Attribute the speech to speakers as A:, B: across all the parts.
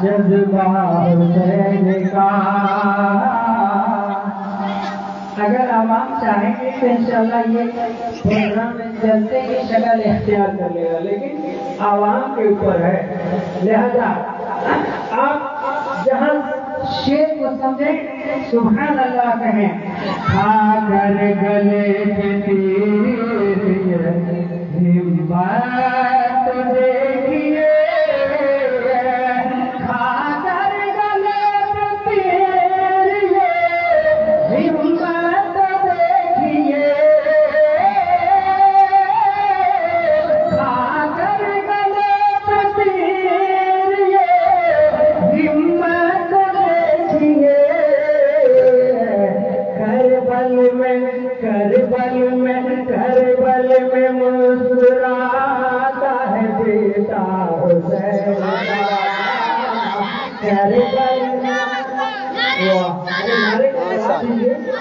A: جذبہ حسین کا۔ اگر عوام چاہیں گے تو انشاءاللہ یہ پروگرام میں چلتے ہی شکل اختیار کر لے گا، لیکن عوام کے اوپر ہے۔ لہذا آپ جہاں شیر کو سمجھیں سبحان اللہ کہیں، کھا کر گلے پہ تیری ہمت دیکھیے، کھا کر گلے پہ تیری ہمت دیکھیے، کھا کر گلے پہ تیری ہمت دیکھیے، کربل میں مسکراتا ہے بیٹا حسین، کربل میں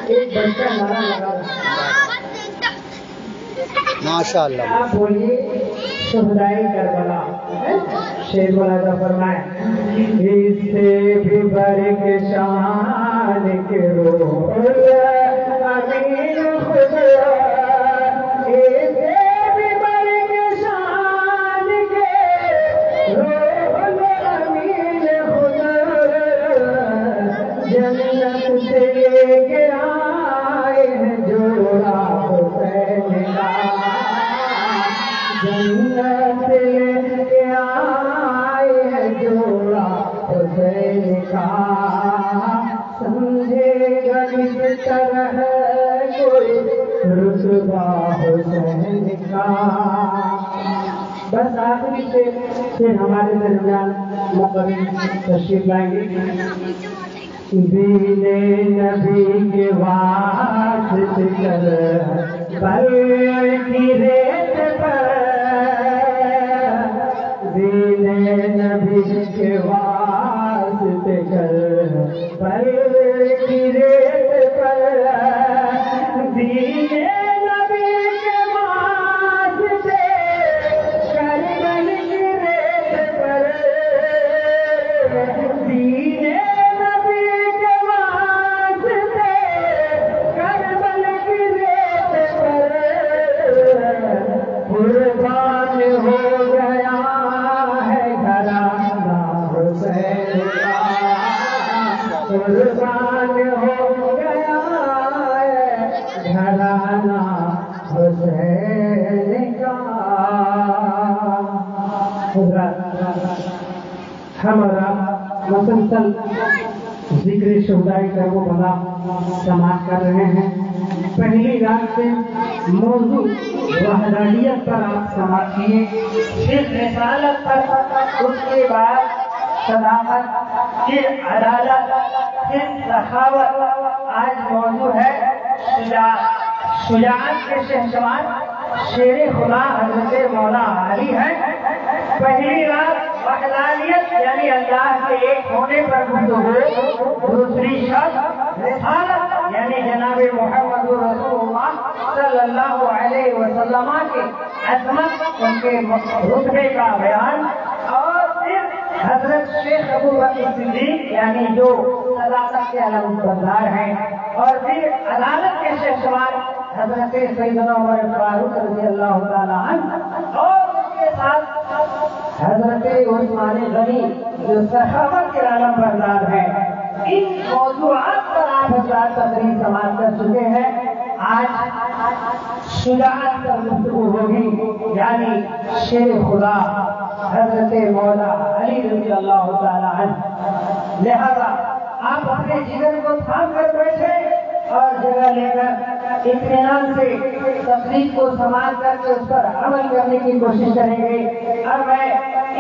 A: ایک بچہ نعرہ لگا
B: ماشاء اللہ۔
A: آپ بولیے شہدائے کربلا، شیر مولانا فرمائے، اس سے بھی بڑھ کے شان کے روح امین خدا، اس سے بھی بڑھ کے شان کے روح امین خدا، جنت سے لے کے آئے ہیں جوڑا حسین کا، جنت سے لے کے آئے ہیں جوڑا حسین کا، سمجھے گا اس طرح کوئی رتبہ حسین کا۔ بس آخری سے پھر ہمارے درمیان مقبل تشریف لائیں گے۔ دین نبی کے واسطے کر بل کی ریت پر، دین نبی کے واسطے کر بل کی ریت پر، دین نبی کے واسطے کر بل کی ریت پر، دین نبی کے واسطے کربل کی ریت پر، قربان ہو گیا ہے گھرانہ حسین کا، قربان ہو گیا ہے گھرانہ حسین کا۔ ہم اور آپ مسلسل ذکر شہدائے کربلا سماعت کر رہے ہیں۔ پہلی رات سے موضوع وحدانیت پر آپ سماعت کیے، پھر رسالت پر، اس کے بعد صداقت، پھر عدالت، پھر سخاوت، آج موضوع ہے شجاعت کے شہسوار شیر خدا حضرت مولا علی ہے۔ پہلی رات وحدانیت یعنی اللہ کے ایک ہونے پر گفتگو، دوسری شب رسالت یعنی جناب محمد رسول اللہ صلی اللہ علیہ وسلم کے عظمت، ان کے رتبے کا بیان، اور پھر حضرت شیخ ابو بکر صدیق یعنی جو صداقت کے علم بردار ہیں، اور پھر عدالت کے شہسوار حضرت سیدنا عمر فاروق رضی اللہ تعالیٰ عنہ، اور اس کے ساتھ حضرت عثمان غنی جو صحابہ کے علم بردار ہیں۔ ان موضوعات پر آپ حضرات تقریر سماعت کر چکے ہیں۔ آج شجاعت پر گفتگو ہوگی، یعنی شیر خدا حضرت مولا علی رضی اللہ تعالیٰ عنہ۔ لہذا آپ اپنے جگر کو تھام کر بیٹھے اور جگہ لے کر اطمینان سے تقریر کو سماعت کر کے اس پر عمل کرنے کی کوشش کریں گے۔ اور میں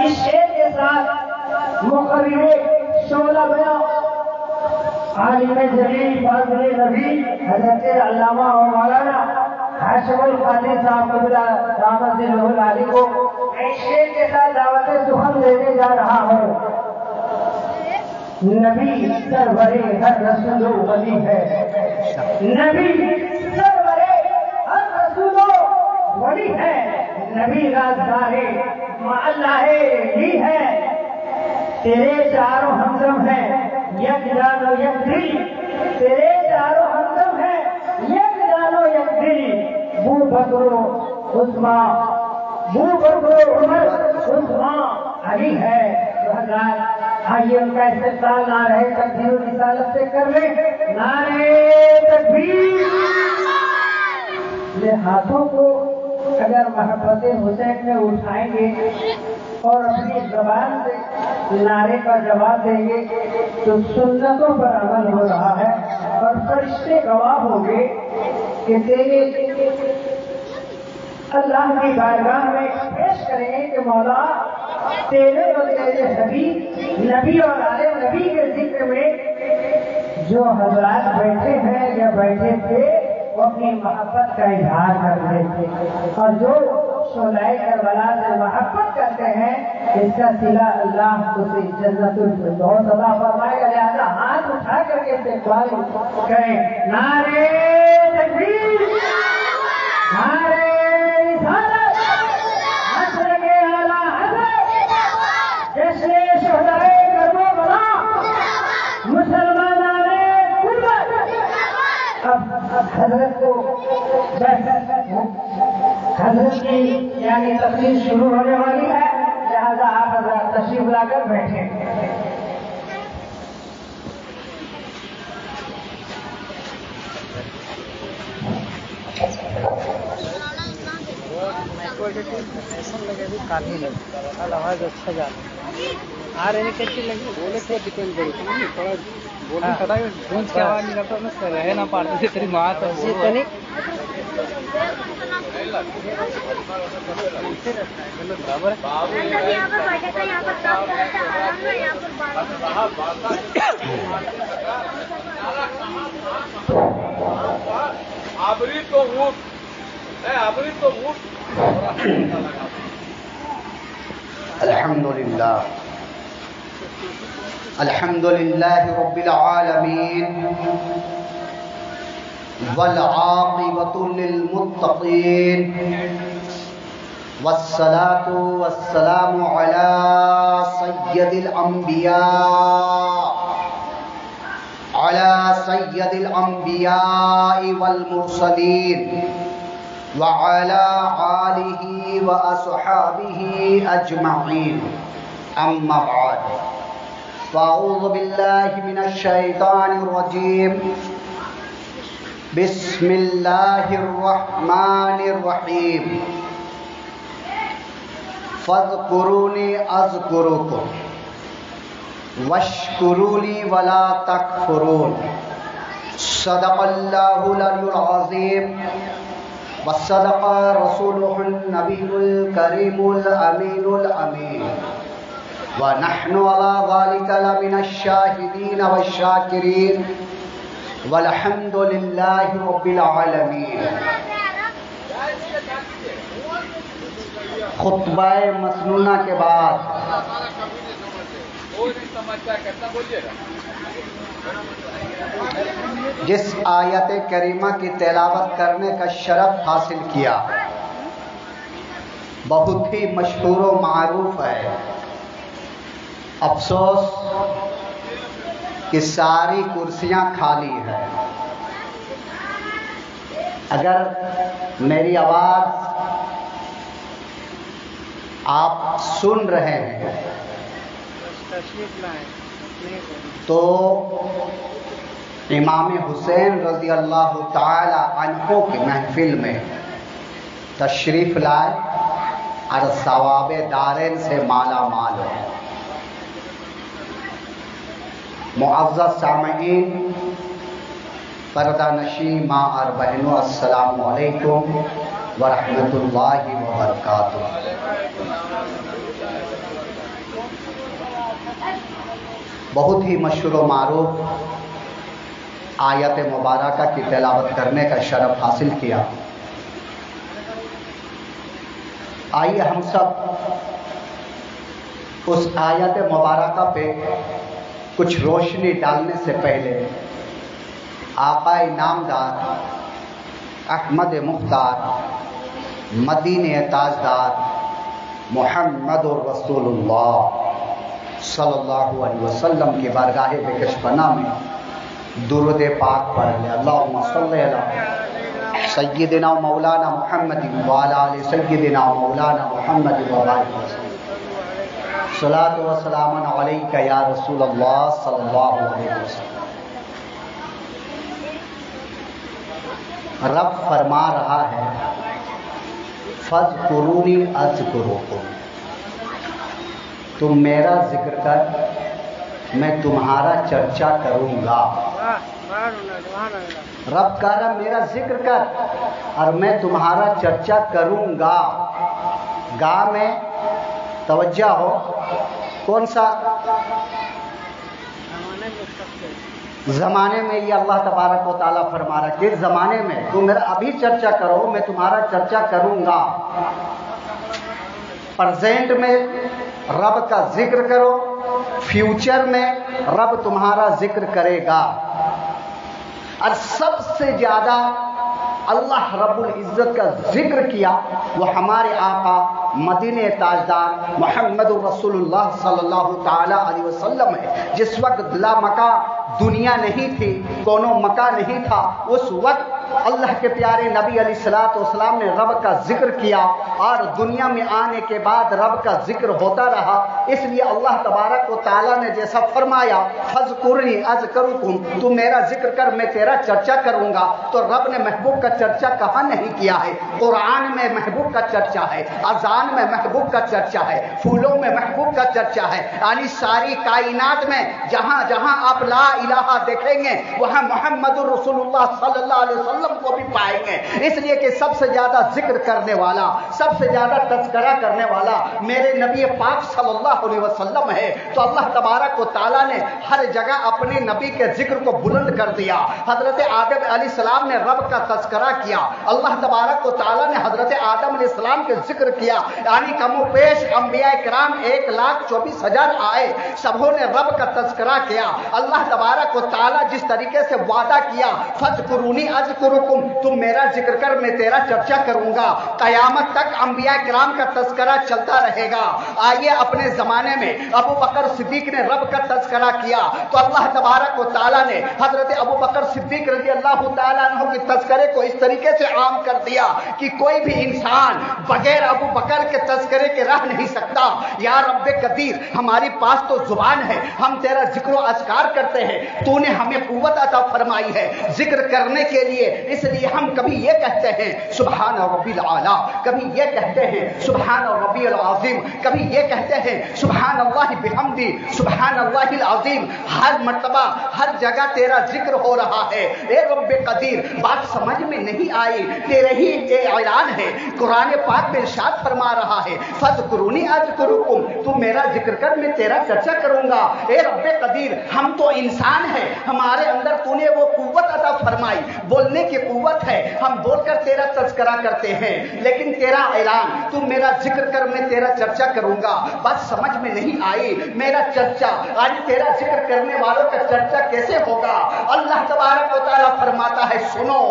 A: اس شعر کے ساتھ مقرر شعلہ بیان عالم جلیل فاضل نبی حضرت علامہ و مولانا ہاشم القادری صاحب قبلہ دامت ظلہ العالی کو اس شعر کے ساتھ دعوت سخن دینے جا رہا ہوں۔ نبی سرورے ہر رسول و ولی ہے، نبی سرورے ہر رسول و ولی ہے، نبی رازدار اللہ ہی ہے، تیرے چاروں ہمدم ہیں یک جان و یک دل، تیرے چاروں ہمدم ہیں یک جان و یک دل، بو بکر و عثمان، بو بکر و عمر عثمان علی ہے۔ تو حضرات آئیے ان کا استقبال نعرہ تکبیر و رسالت سے کر لیں، نعرہ تکبیر۔ یہ ہاتھوں کو اگر محبت حسین میں اٹھائیں گے اور اپنی زبان سے نعرے کا جواب دیں گے تو سنتوں پر عمل ہو رہا ہے، اور فرشتے گواہ ہوں گے کہ تیرے اللہ کی بارگاہ میں پیش کریں گے کہ مولا تیرے اور تیرے حبیب نبی اور آل نبی کے ذکر میں جو حضرات بیٹھے ہیں یا بیٹھے تھے وہ اپنی محبت کا اظہار کر رہے تھے، اور جو شعلۂ کربلا سے محبت کرتے ہیں اس کا صلہ اللہ اسے جنت الفردوس عطا فرمائے گا۔ لہذا ہاتھ اٹھا کر کے استقبال کریں، نعرہ تکبیر، نعرہ رسالت، عصر کے اعلیٰ حضرت، جشن شہدائے کربلا، مسلمانان اب حضرت کو حضرت کی یعنی تقریر شروع ہونے والی ہے، لہذا آپ حضرات تشریف لا کر بیٹھیں۔
B: ایسا لگے بھی کافی لگتا آواز اچھا جاتا آ رہے کیسی لگی بولے تھے ڈپینڈ کرتی تھوڑا بولنے پتا ہے گونج کی آواز نکلتا نا رہ نہ پاتے تھے تیری ماں تو برابر
C: آبری تو
D: الحمد لله رب العالمين والعاقبة للمتقين والصلاة والسلام على سيد الأنبياء والمرسلين وعلى آله وأصحابه أجمعين، أما بعد، فأعوذ بالله من الشيطان الرجيم، بسم الله الرحمن الرحيم، فاذكروني أذكركم واشكروا لي ولا تكفرون، صدق الله العلي العظيم وصدق رسوله النبي الكريم الأمين الأمين، ونحن على ذلك لمن الشاهدين والشاكرين، والحمد لله رب العالمين۔ خطبہ مسنونہ کے بعد جس آیت کریمہ کی تلاوت کرنے کا شرف حاصل کیا بہت ہی مشہور و معروف ہے۔ افسوس کہ ساری کرسیاں خالی ہیں۔ اگر میری آواز آپ سن رہے ہیں تو امام حسین رضی اللہ تعالی عنہ کی محفل میں تشریف لائے اور ثواب دارین سے مالا مال ہے۔ معزز سامعین، پردہ نشین ماں اور بہنوں، السلام علیکم ورحمۃ اللہ وبرکاتہ۔ بہت ہی مشہور و معروف آیت مبارکہ کی تلاوت کرنے کا شرف حاصل کیا۔ آئیے ہم سب اس آیت مبارکہ پہ کچھ روشنی ڈالنے سے پہلے آقا نامدار احمد مختار مدینہ تاجدار محمد الرسول اللہ सल्लल्लाहु अलैहि वसल्लम की बारगाह बेकशपना में दुरूद पाक पढ़ ले। अल्लाहुम्मा सल्ली अला सय्यिदिना मौलाना मुहम्मद व अला आलि सय्यिदिना मौलाना मुहम्मद व बारिक वसल्लम। सलातु व सलामुन अलैका या रसूल अल्लाह सल्लल्लाहु अलैहि वसल्लम। रब फरमा रहा है फज़कुरूनी अज़कुरुकुम, तुम मेरा जिक्र कर, मैं तुम्हारा चर्चा करूंगा। रब कह रहा मेरा जिक्र कर और मैं तुम्हारा चर्चा करूंगा। गा में तवज्जो हो, कौन सा जमाने में ये अल्लाह तबारक व तआला फरमा रहा है कि जमाने में तुम मेरा अभी चर्चा करो, मैं तुम्हारा चर्चा करूंगा। प्रेजेंट में रब का जिक्र करो, फ्यूचर में रब तुम्हारा जिक्र करेगा। और सबसे ज्यादा अल्लाह रब्बुल इज्जत का जिक्र किया वो हमारे आका मदीने ताजदार मोहम्मद रसूलुल्लाह सल्लल्लाहु ताला अलैहि वसल्लम है। जिस वक्त ला मका दुनिया नहीं थी, कोनो मका नहीं था, उस वक्त अल्लाह के प्यारे नबी अलैहिस्सलातु वस्सलाम ने रब का जिक्र किया और दुनिया में आने के बाद रब का जिक्र होता रहा। इसलिए अल्लाह तबारक व तआला ने जैसा फरमाया फज़कुरनी अज़कुरुकुम, तुम मेरा जिक्र कर, मैं तेरा चर्चा करूंगा। तो रब ने महबूब का चर्चा कहाँ नहीं किया है? कुरान में महबूब का चर्चा है, अजान में महबूब का चर्चा है, फूलों में महबूब का चर्चा है। यानी सारी कायनात में जहां जहां आप ला इलाहा देखेंगे वहां मोहम्मदुर रसूलुल्लाह सल्लल्लाहु अलैहि वसल्लम को भी पाएंगे। इसलिए कि सबसे ज्यादा जिक्र करने वाला, सबसे ज्यादा तज़किरा करने वाला मेरे नबी पाक सल्लल्लाहु अलैहि वसल्लम है। तो अल्लाह तबारक व तआला ने हर जगह अपने नबी के जिक्र को बुलंद कर दिया। हजरत आदम अलैहिस्सलाम ने रब का तज़किरा किया, अल्लाह तबारक व तआला ने हजरत आदम अलैहिस्सलाम के जिक्र किया। यानी कमो पेश अंबिया किराम 1,24,000 आए, सबों ने रब का तज़किरा किया। अल्लाह तबारक व तआला जिस तरीके से वादा किया फज़कुरूनी अज़कुरुकुम, तुम मेरा जिक्र कर, मैं तेरा चर्चा करूंगा। कयामत तक अंबिया किराम का तज़किरा चलता रहेगा। आइए अपने जमाने में अबू बकर सिद्दीक ने रब का तज़किरा किया तो अल्लाह तबारक व तआला ने हजरत अबू बकर सिद्दीक रज़ी अल्लाह तआला अन्हु के तज़किरे को इस तरीके से आम कर दिया कि कोई भी इंसान बगैर अबू बकर के तज़किरे के रह नहीं सकता। या रब्बे कदीर, हमारी पास तो जुबान है, हम तेरा जिक्र अज़कार करते हैं, तूने हमें कुव्वत अता फरमाई है जिक्र करने के लिए। इसलिए हम कभी ये कहते हैं सुभान रब्बिल आला, कभी ये कहते हैं सुभान रब्बिल आज़ीम, कभी ये कहते हैं सुभान अल्लाह बिहम्दी सुभान अल्लाहिल आज़ीम। हर मर्तबा हर जगह तेरा जिक्र हो रहा है। ए रब्बे कदीर, बात समझ में नहीं आई, तेरे ही ऐलान है। कुरान पाक में इरशाद फरमा रहा है फज़कुरूनी अज़कुरुकुम, तुम मेरा जिक्र कर, मैं तेरा चर्चा करूंगा। ए रब्बे कदीर, हम तो इंसान है, हमारे अंदर तूने वो कुव्वत अता फरमाई, बोलने की कुव्वत है, हम बोलकर तेरा तज़किरा करते हैं। लेकिन तेरा ऐलान तुम मेरा जिक्र कर, मैं तेरा चर्चा करूंगा, बात समझ में नहीं आई। मेरा चर्चा आज तेरा जिक्र करने वालों का चर्चा कैसे होगा? अल्लाह तबारक व तआला फरमाता है सुनो,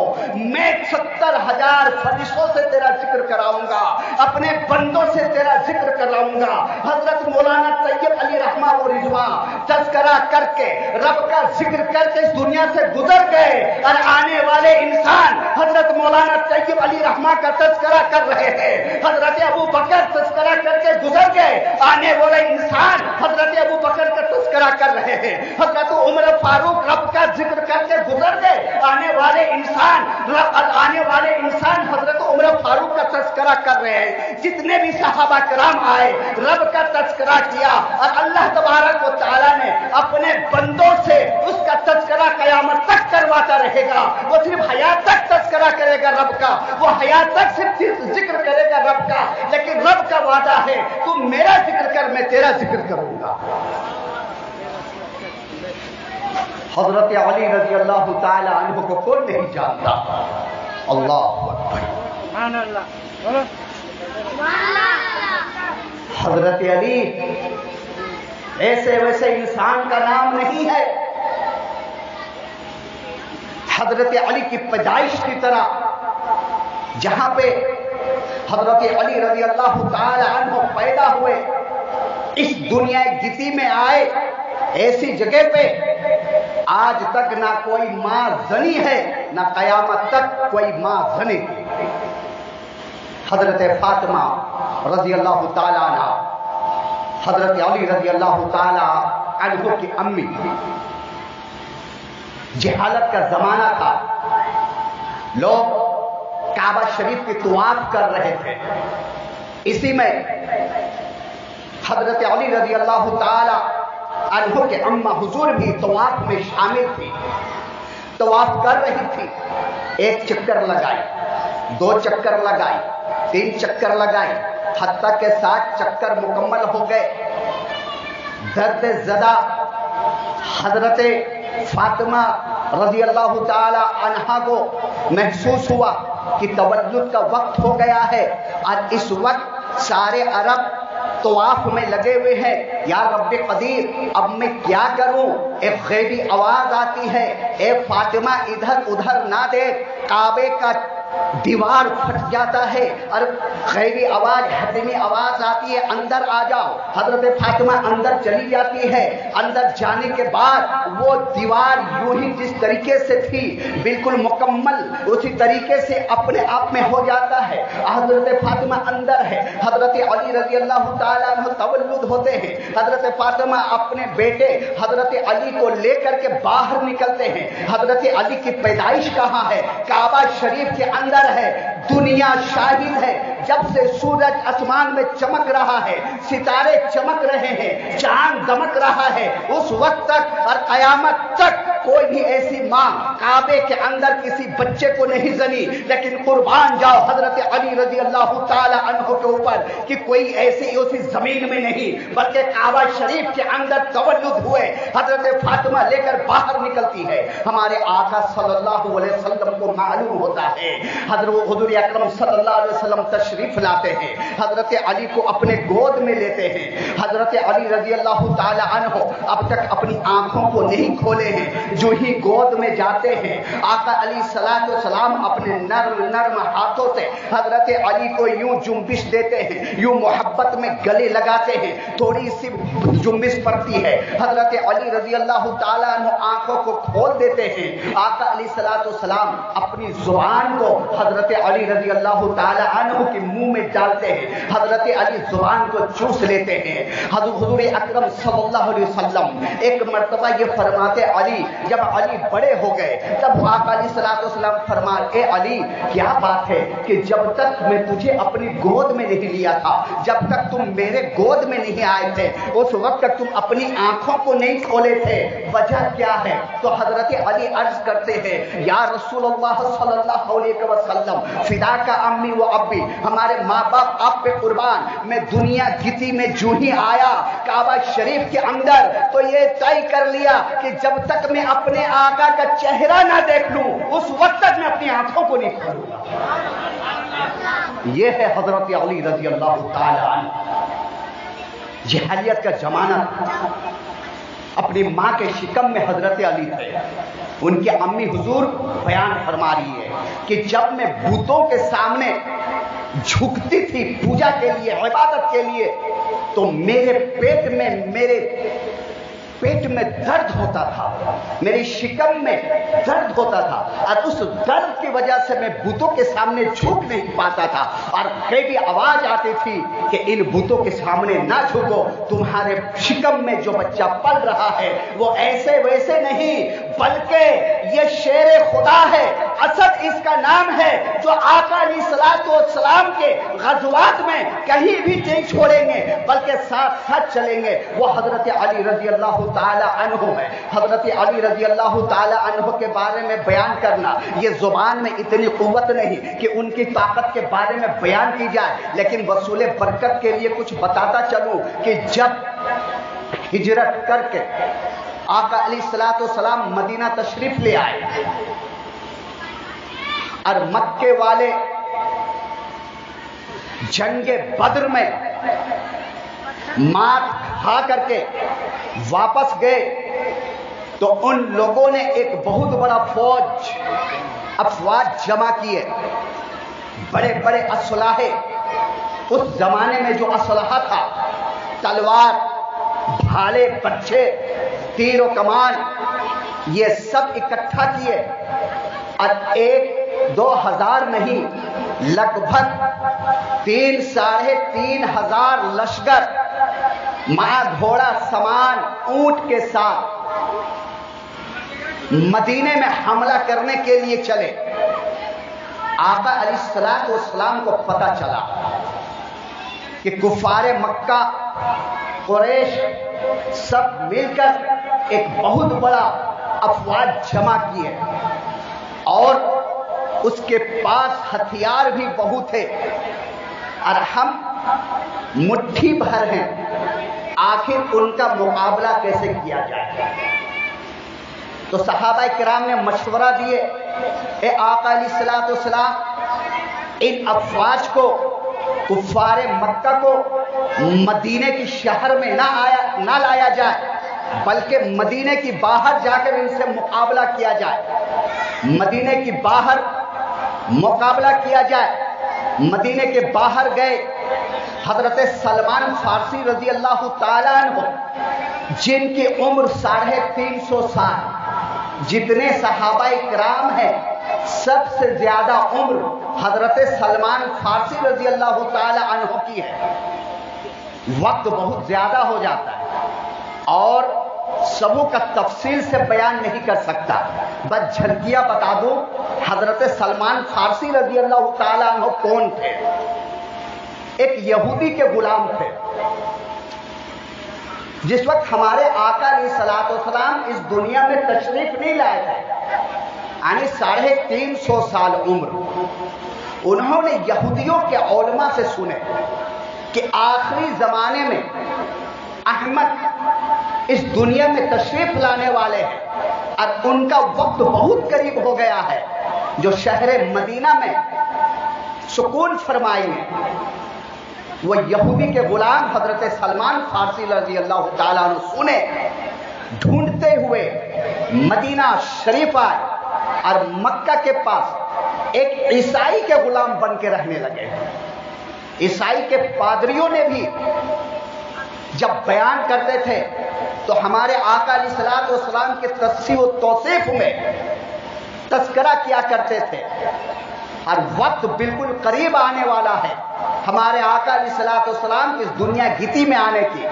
D: मैं 70,000 फरिश्तों से तेरा जिक्र कराऊंगा, अपने बंदों से तेरा जिक्र कराऊंगा। हजरत मौलाना तैयब अली रहमा व रिजवा तज़किरा करके रब का जिक्र करके इस दुनिया से गुजर गए और आने वाले इंसान हजरत मौलाना तैयब अली रहमा का तज़किरा कर रहे हैं। हजरत अबू बकर तज़किरा करके गुजर गए, आने वाले इंसान हजरत अबू बकर का तज़किरा कर रहे हैं। हजरत उमर फारूक रब का जिक्र करके गुजर गए, आने वाले इंसान हजरत उमर फारूक का तज़किरा कर रहे हैं। जितने भी सहाबा किराम आए रब का तज़किरा किया और अल्लाह तबारक व तआला ने अपने बंदों से उसका तज़किरा कयामत तक करवाता रहेगा। वो सिर्फ हयात तक तज़किरा करेगा रब का, वो हयात तक सिर्फ जिक्र करेगा रब का। लेकिन रब का वादा है तुम मेरा जिक्र कर, मैं तेरा जिक्र करूंगा। हजरत अली रज़ी अल्लाह तआला अन्हु को कौन नहीं जानता? अल्लाह अकबर। हजरत अली ऐसे वैसे इंसान का नाम नहीं है। हजरत अली की पैदाइश की तरह जहां पे हजरत अली रज़ी अल्लाह तआला अन्हु पैदा हुए, इस दुनिया गिती में आए, ऐसी जगह पे आज तक ना कोई मां जनी है, ना कयामत तक कोई मां जनेगी। हजरत फातिमा रजी अल्लाह ताला अन्हा, हजरत अली रजी अल्लाह ताला अन्हु की अम्मी, जहालत का जमाना था, लोग काबा शरीफ की तवाफ कर रहे थे। इसी में हजरत अली रजी अल्लाह ताला अन्हु के अम्मा हुजूर भी तवाफ में शामिल थी। तवाफ कर रही थी, एक चक्कर लगाई, दो चक्कर लगाई, तीन चक्कर लगाई, हत्ता के 7 चक्कर मुकम्मल हो गए। दर्द ज़दा हजरत फातिमा रजी अल्लाह ताला अन्हा को महसूस हुआ कि तवल्लुद का वक्त हो गया है और इस वक्त सारे अरब तवाफ में लगे हुए हैं। या रब्बे कदीर, अब मैं क्या करूं? एक गैबी आवाज आती है, ए फातिमा इधर उधर ना देख, काबे का दीवार फट जाता है और गैबी आवाज, हतमी आवाज आती है, अंदर आ जाओ। हजरत फातिमा अंदर चली जाती है। अंदर जाने के बाद वो दीवार यूं ही जिस तरीके से थी बिल्कुल मुकम्मल उसी तरीके से अपने आप में हो जाता है। हजरत फातिमा अंदर है, हजरत अली रजी अल्लाह ताला अन्हु तवल्लुद होते हैं। हजरत फातिमा अपने बेटे हजरत अली को लेकर के बाहर निकलते हैं। हजरत अली की पैदाइश कहाँ है? काबा शरीफ के अंदर है। दुनिया शाहिद है, जब से सूरज आसमान में चमक रहा है, सितारे चमक रहे हैं, चांद दमक रहा है, उस वक्त तक और कयामत तक कोई भी ऐसी मां काबे के अंदर किसी बच्चे को नहीं जनी। लेकिन कुर्बान जाओ हजरत अली रजी अल्लाह ताला अन्हु के ऊपर कि कोई ऐसी उसी जमीन में नहीं बल्कि काबा शरीफ के अंदर तवल्लुद हुए। हजरत फातिमा लेकर बाहर निकलती है। हमारे आका सल्लल्लाहु अलैहि वसल्लम को मालूम होता है, हजरत हुजूर अकरम सल्लल्लाहु अलैहि वसल्लम तशरीफ लाते हैं, हजरत अली को अपने गोद में लेते हैं। हजरत अली रजी अल्लाह ताला अन्हु अब तक अपनी आंखों को नहीं खोले हैं। जो ही गोद में जाते हैं, आका अली सलातो सलाम अपने नर्म नर्म हाथों से हजरत अली को यूं जुम्बिश देते हैं, यूं मोहब्बत में गले लगाते हैं। थोड़ी सी जुम्बिश पड़ती है, हजरत अली रजी अल्लाह ताला अन्हु आंखों को खोल देते हैं। आका अली सलातो सलाम अपनी जुबान को हजरत अली रजी अल्लाह ताला अन्हु के मुंह में डालते हैं। हजरत अली जुबान को चूस लेते हैं। हुजूर अकरम सल्लल्लाहु अलैहि वसल्लम एक मर्तबा ये फरमाते, अली जब अली बड़े हो गए तब आका अली सल्लल्लाहु अलैहि वसल्लम फरमाए, ए अली क्या बात है कि जब तक मैं तुझे अपनी गोद में नहीं लिया था, जब तक तुम मेरे गोद में नहीं आए थे, उस वक्त तक तुम अपनी आंखों को नहीं खोले थे, वजह क्या है? तो हजरत अली अर्ज करते हैं, या रसूलुल्लाह सल्लल्लाहु अलैहि वसल्लम, फिदा का अम्मी व अब्बी, हमारे माँ बाप आप पे कुर्बान, मैं दुनिया गिती में जो ही आया काबा शरीफ के अंदर तो ये तय कर लिया कि जब तक मैं अपने आका का चेहरा ना देख लूं उस वक्त तक मैं अपनी आंखों को नहीं खोलूंगा। यह है हजरत अली रजी अल्लाह ताला अन्हु। जहालियत का जमाना, अपनी मां के शिकम में हजरत अली थे। उनकी अम्मी हुजूर बयान फरमा रही है कि जब मैं भूतों के सामने झुकती थी पूजा के लिए, इबादत के लिए, तो मेरे पेट में दर्द होता था, मेरी शिकम में दर्द होता था और उस दर्द की वजह से मैं भूतों के सामने झुक नहीं पाता था। और कई आवाज आती थी कि इन भूतों के सामने ना झुको, तुम्हारे शिकम में जो बच्चा पल रहा है वो ऐसे वैसे नहीं बल्कि ये शेर खुदा है, असद इसका नाम है, जो आका अलैहिस्सलाम के गज़वात में कहीं भी नहीं छोड़ेंगे बल्कि साथ साथ चलेंगे। वो हजरत अली रजी अल्लाह ताला अन्हु है। हजरत अली रजी अल्लाह ताला अन्हु के बारे में बयान करना, ये जुबान में इतनी कुव्वत नहीं कि उनकी ताकत के बारे में बयान की जाए, लेकिन वसूले बरकत के लिए कुछ बताता चलूं कि जब हिजरत करके आका अलैहिस्सलातु सलाम मदीना तशरीफ ले आए और मक्के वाले जंगे बद्र में मार खा करके वापस गए तो उन लोगों ने एक बहुत बड़ा अफवाज जमा किए, बड़े बड़े असलाहे, उस जमाने में जो असलाहा था तलवार, भाले, बर्छे, तीर और कमान, ये सब इकट्ठा किए और 1-2 नहीं, लगभग 3-3,500 लश्कर, मां घोड़ा समान ऊंट के साथ मदीने में हमला करने के लिए चले। आका अलैहिस्सलाम को पता चला कि कुफारे मक्का, कुरैश सब मिलकर एक बहुत बड़ा अफवाज जमा किए और उसके पास हथियार भी बहुत है और हम मुट्ठी भर हैं, आखिर उनका मुकाबला कैसे किया जाए। तो सहाबा किराम ने मशवरा दिए, ए आका अलैहिस्सलाम, इन अफवाज को, कुफारे मक्का को मदीने की शहर में ना लाया जाए, बल्कि मदीने की बाहर जाकर इनसे मुकाबला किया जाए। मदीने की बाहर मुकाबला किया जाए। मदीने के बाहर गए हजरत सलमान फारसी रजी अल्लाह ताला अन्हु, जिनकी उम्र 350 साल, जितने सहाबा इकराम हैं सबसे ज्यादा उम्र हजरत सलमान फारसी रजी अल्लाह ताला अन्हु की है। वक्त बहुत ज्यादा हो जाता है और सबों का तफसील से बयान नहीं कर सकता, बस झलकियां बता दूं। हजरत सलमान फारसी रजी अल्लाह ताला अन्हु कौन थे? एक यहूदी के गुलाम थे। जिस वक्त हमारे आका अलैहिस्सलाम इस दुनिया में तशरीफ नहीं लाए थे, यानी 350 साल उम्र, उन्होंने यहूदियों के उलमा से सुने कि आखिरी जमाने में अहमद इस दुनिया में तशरीफ लाने वाले हैं और उनका वक्त बहुत करीब हो गया है, जो शहर मदीना में सुकून फरमाएंगे। वो यहूदी के गुलाम हजरत सलमान फारसी रजी अल्लाह ताला अन्हु सुने, ढूंढते हुए मदीना शरीफ आए और मक्का के पास एक ईसाई के गुलाम बन के रहने लगे। ईसाई के पादरियों ने भी जब बयान करते थे तो हमारे आका अलैहिस्सलाम के तस्सीह व तौसीफ में तस्करा किया करते थे। और वक्त बिल्कुल करीब आने वाला है हमारे आका अलैहिस्सलाम इस दुनिया गिती में आने की।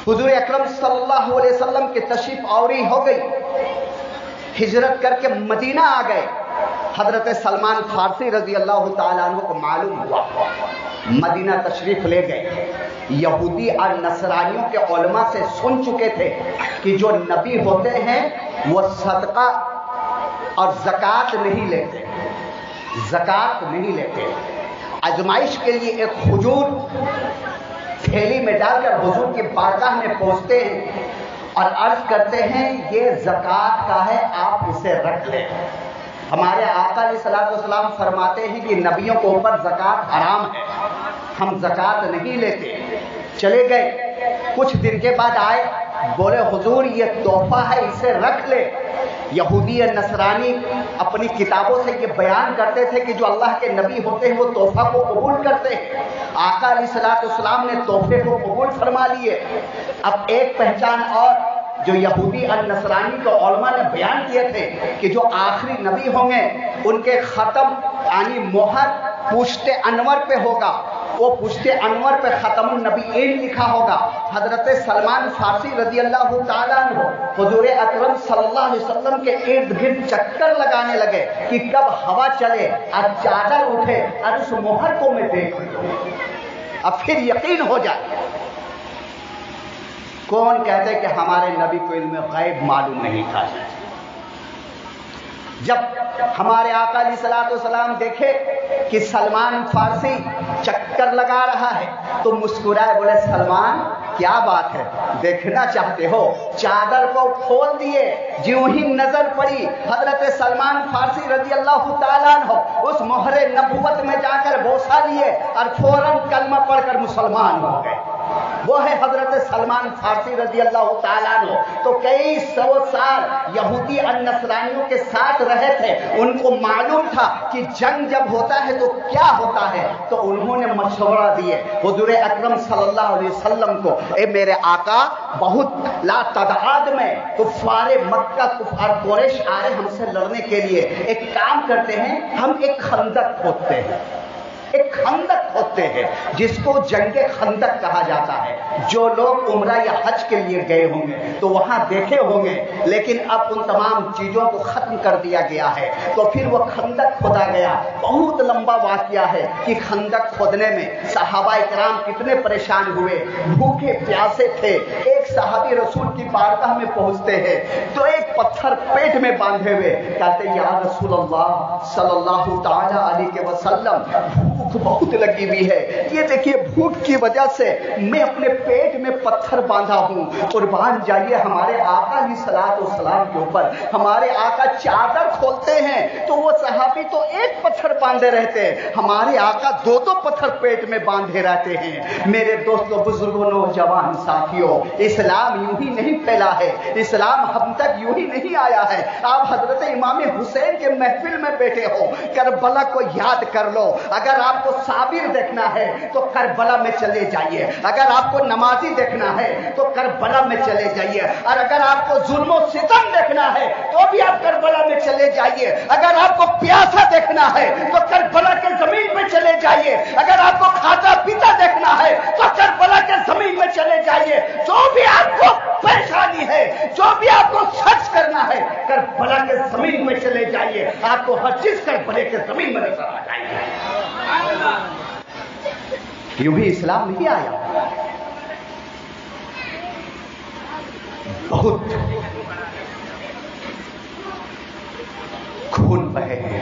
D: हुजूर अकरम सल्लल्लाहु अलैहि वसल्लम की तशरीफ आवरी हो गई, हिजरत करके मदीना आ गए। हजरत सलमान फारसी रजी अल्लाह ताला अन्हु को मालूम हुआ, मदीना तशरीफ ले गए। यहूदी और नसरानियों के उलमा से सुन चुके थे कि जो नबी होते हैं वो सदका और ज़कात नहीं लेते, ज़कात नहीं लेते। आजमाइश के लिए एक हुजूर थैली में डालकर हुजूर की बारगाह में पहुंचते हैं और अर्ज करते हैं ये ज़कात का है, आप इसे रख लें। हमारे आका अलैहिस्सलाम फरमाते हैं कि नबियों के ऊपर ज़कात हराम है, हम ज़कात नहीं लेते। चले गए, कुछ दिन के बाद आए, बोले हुजूर ये तोहफा है, इसे रख ले। यहूदी और नसरानी अपनी किताबों से ये बयान करते थे कि जो अल्लाह के नबी होते हैं वो तोहफा को कबूल करते हैं। आका अलैहिस्सलाम ने तोहफे को कबूल फरमा लिए। अब एक पहचान और जो यहूदी और नसरानी के उलमा ने बयान किए थे कि जो आखिरी नबी होंगे उनके खत्म यानी मोहर पुश्ते अनवर पे होगा, वो पुश्ते अनवर पे खत्मुन नबीयीन लिखा होगा। हजरत सलमान फारसी रजी अल्लाह ताला अन्हु हुजूर अकरम सल्लल्लाहु अलैहि वसल्लम के इर्द गिर्द चक्कर लगाने लगे कि कब हवा चले और चादर उठे और उस मोहर को मैं देख लूं, अब फिर यकीन हो जाए। कौन कहते कि हमारे नबी को इल्म गैब मालूम नहीं था? जब हमारे आका अलैहिस्सलाम देखे कि सलमान फारसी चक्कर लगा रहा है तो मुस्कुराए, बोले सलमान क्या बात है, देखना चाहते हो? चादर को खोल दिए, ज्यों ही नजर पड़ी हजरत सलमान फारसी रजी अल्लाह ताला अन्हु उस मोहरे नबुवत में जाकर बोसा लिए और फौरन कलमा पढ़कर मुसलमान हो गए। وہ ہے حضرت سلمان فارسی رضی اللہ تعالیٰ عنہ. تو کئی سو سال یہودی اور نصرانیوں کے ساتھ رہے تھے. ان کو معلوم تھا کہ جنگ جب ہوتا ہے تو کیا ہوتا ہے. تو انہوں نے مشورہ دیے حضور اکرم صلی اللہ علیہ وسلم کو, اے میرے آقا, بہت لا تعداد میں کفار مکہ کفار قریش آ رہے ہم سے لڑنے کے لیے. ایک کام کرتے ہیں, ہم ایک خندق کھودتے ہیں, ایک خندق کھودتے ہیں جس کو جنگ خندق کہا جاتا ہے. جو لوگ عمرہ یا حج کے لیے گئے ہوں گے تو وہاں دیکھے ہوں گے, لیکن اب ان تمام چیزوں کو ختم کر دیا گیا ہے. تو پھر وہ خندق کھودا گیا. بہت لمبا واقعہ ہے کہ خندق کھودنے میں صحابہ کرام کتنے پریشان ہوئے, بھوکے پیاسے تھے. ایک صحابی رسول کی بارگاہ میں پہنچتے ہیں تو ایک پتھر پیٹ میں باندھے ہوئے کہتے ہیں, یا رسول اللہ صلی اللہ تعالی علیہ وسلم, بھوک بہت لگی ہوئی ہے. یہ دیکھیے بھوک کی وجہ سے میں اپنے پیٹ میں پتھر باندھا ہوں. قربان جائیے ہمارے آقا علیہ الصلوۃ والسلام کے اوپر. ہمارے آقا چادر کھولتے ہیں تو وہ صحابی تو ایک پتھر باندھے رہتے ہیں, ہمارے آقا دو دو پتھر پیٹ میں باندھے رہتے ہیں. میرے دوستوں, بزرگوں, نوجوان ساتھیوں, اسلام یوں ہی نہیں پھیلا ہے, اسلام ہم تک یوں ہی نہیں آیا ہے. آپ حضرت امام حسین کے محفل میں بیٹھے ہو, کربلا کو یاد کر لو. اگر آپ کو صابر دیکھنا ہے تو کربلا میں چلے جائیے, اگر آپ کو نمازی دیکھنا ہے تو کربلا میں چلے جائیے, اور اگر آپ کو ظلم و ستم دیکھنا ہے تو بھی آپ کربلا میں چلے جائیے. اگر آپ کو پیاسا دیکھنا ہے تو کربلا کے زمین میں چلے جائیے. اگر آپ کو کھاتا پیتا دیکھنا ہے تو کربلا کے زمین میں چلے جائیے. جو بھی آپ کو پریشانی ہے, جو بھی آپ کو سچ کرنا ہے, کربلا کے زمین میں چلے جائیے. آپ کو ہر چیز کربلا کے زمین میں نظر آ جائے گی. یوں بھی اسلام نہیں آیا. بہت خون بہے ہیں.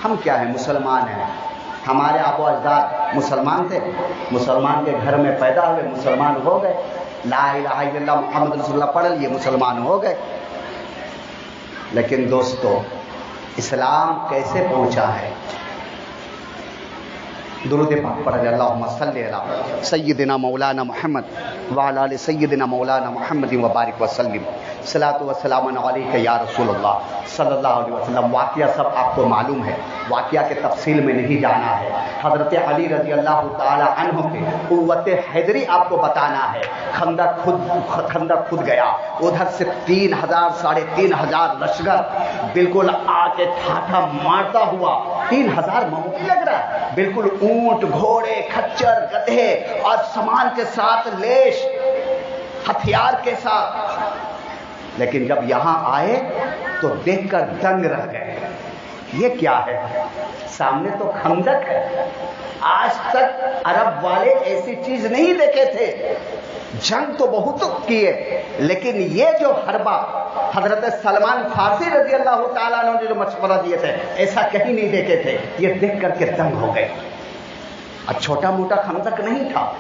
D: ہم کیا ہیں, مسلمان ہیں. ہمارے آبا و اجداد مسلمان تھے, مسلمان کے گھر میں پیدا ہوئے, مسلمان ہو گئے. لا الہ الا اللہ محمد رسول اللہ پڑھ لیے, مسلمان ہو گئے. لیکن دوستو, اسلام کیسے پہنچا ہے؟ درود پاک پڑھ لیں, اللہم صلی علی سیدنا مولانا محمد وعلی آل سیدنا مولانا محمد وبارک وسلم. صلاۃ و سلام علیک یا رسول اللہ صلی اللہ علیہ وسلم. واقعہ سب آپ کو معلوم ہے, واقعہ کے تفصیل میں نہیں جانا ہے. حضرت علی رضی اللہ تعالی عنہ کی قوت حیدری آپ کو بتانا ہے. خندق خود گیا, ادھر سے 3000 ساڑھے 3000 لشکر بالکل آ کے ٹھاٹھا مارتا ہوا. 3000 معمولی لگ رہا ہے, بالکل اونٹ, گھوڑے, کھچر, گدھے اور سامان کے ساتھ, لیش, ہتھیار کے ساتھ. لیکن جب یہاں آئے تو دیکھ کر دنگ رہ گئے. یہ کیا ہے؟ سامنے تو خندق ہے. آج تک عرب والے ایسی چیز نہیں دیکھے تھے. جنگ تو بہت کیے, لیکن یہ جو حربہ حضرت سلمان فارسی رضی اللہ تعالیٰ عنہ نے جو مشورہ دیے تھے, ایسا کہیں نہیں دیکھے تھے. یہ دیکھ کر کے دنگ ہو گئے. اب چھوٹا موٹا خندق نہیں تھا,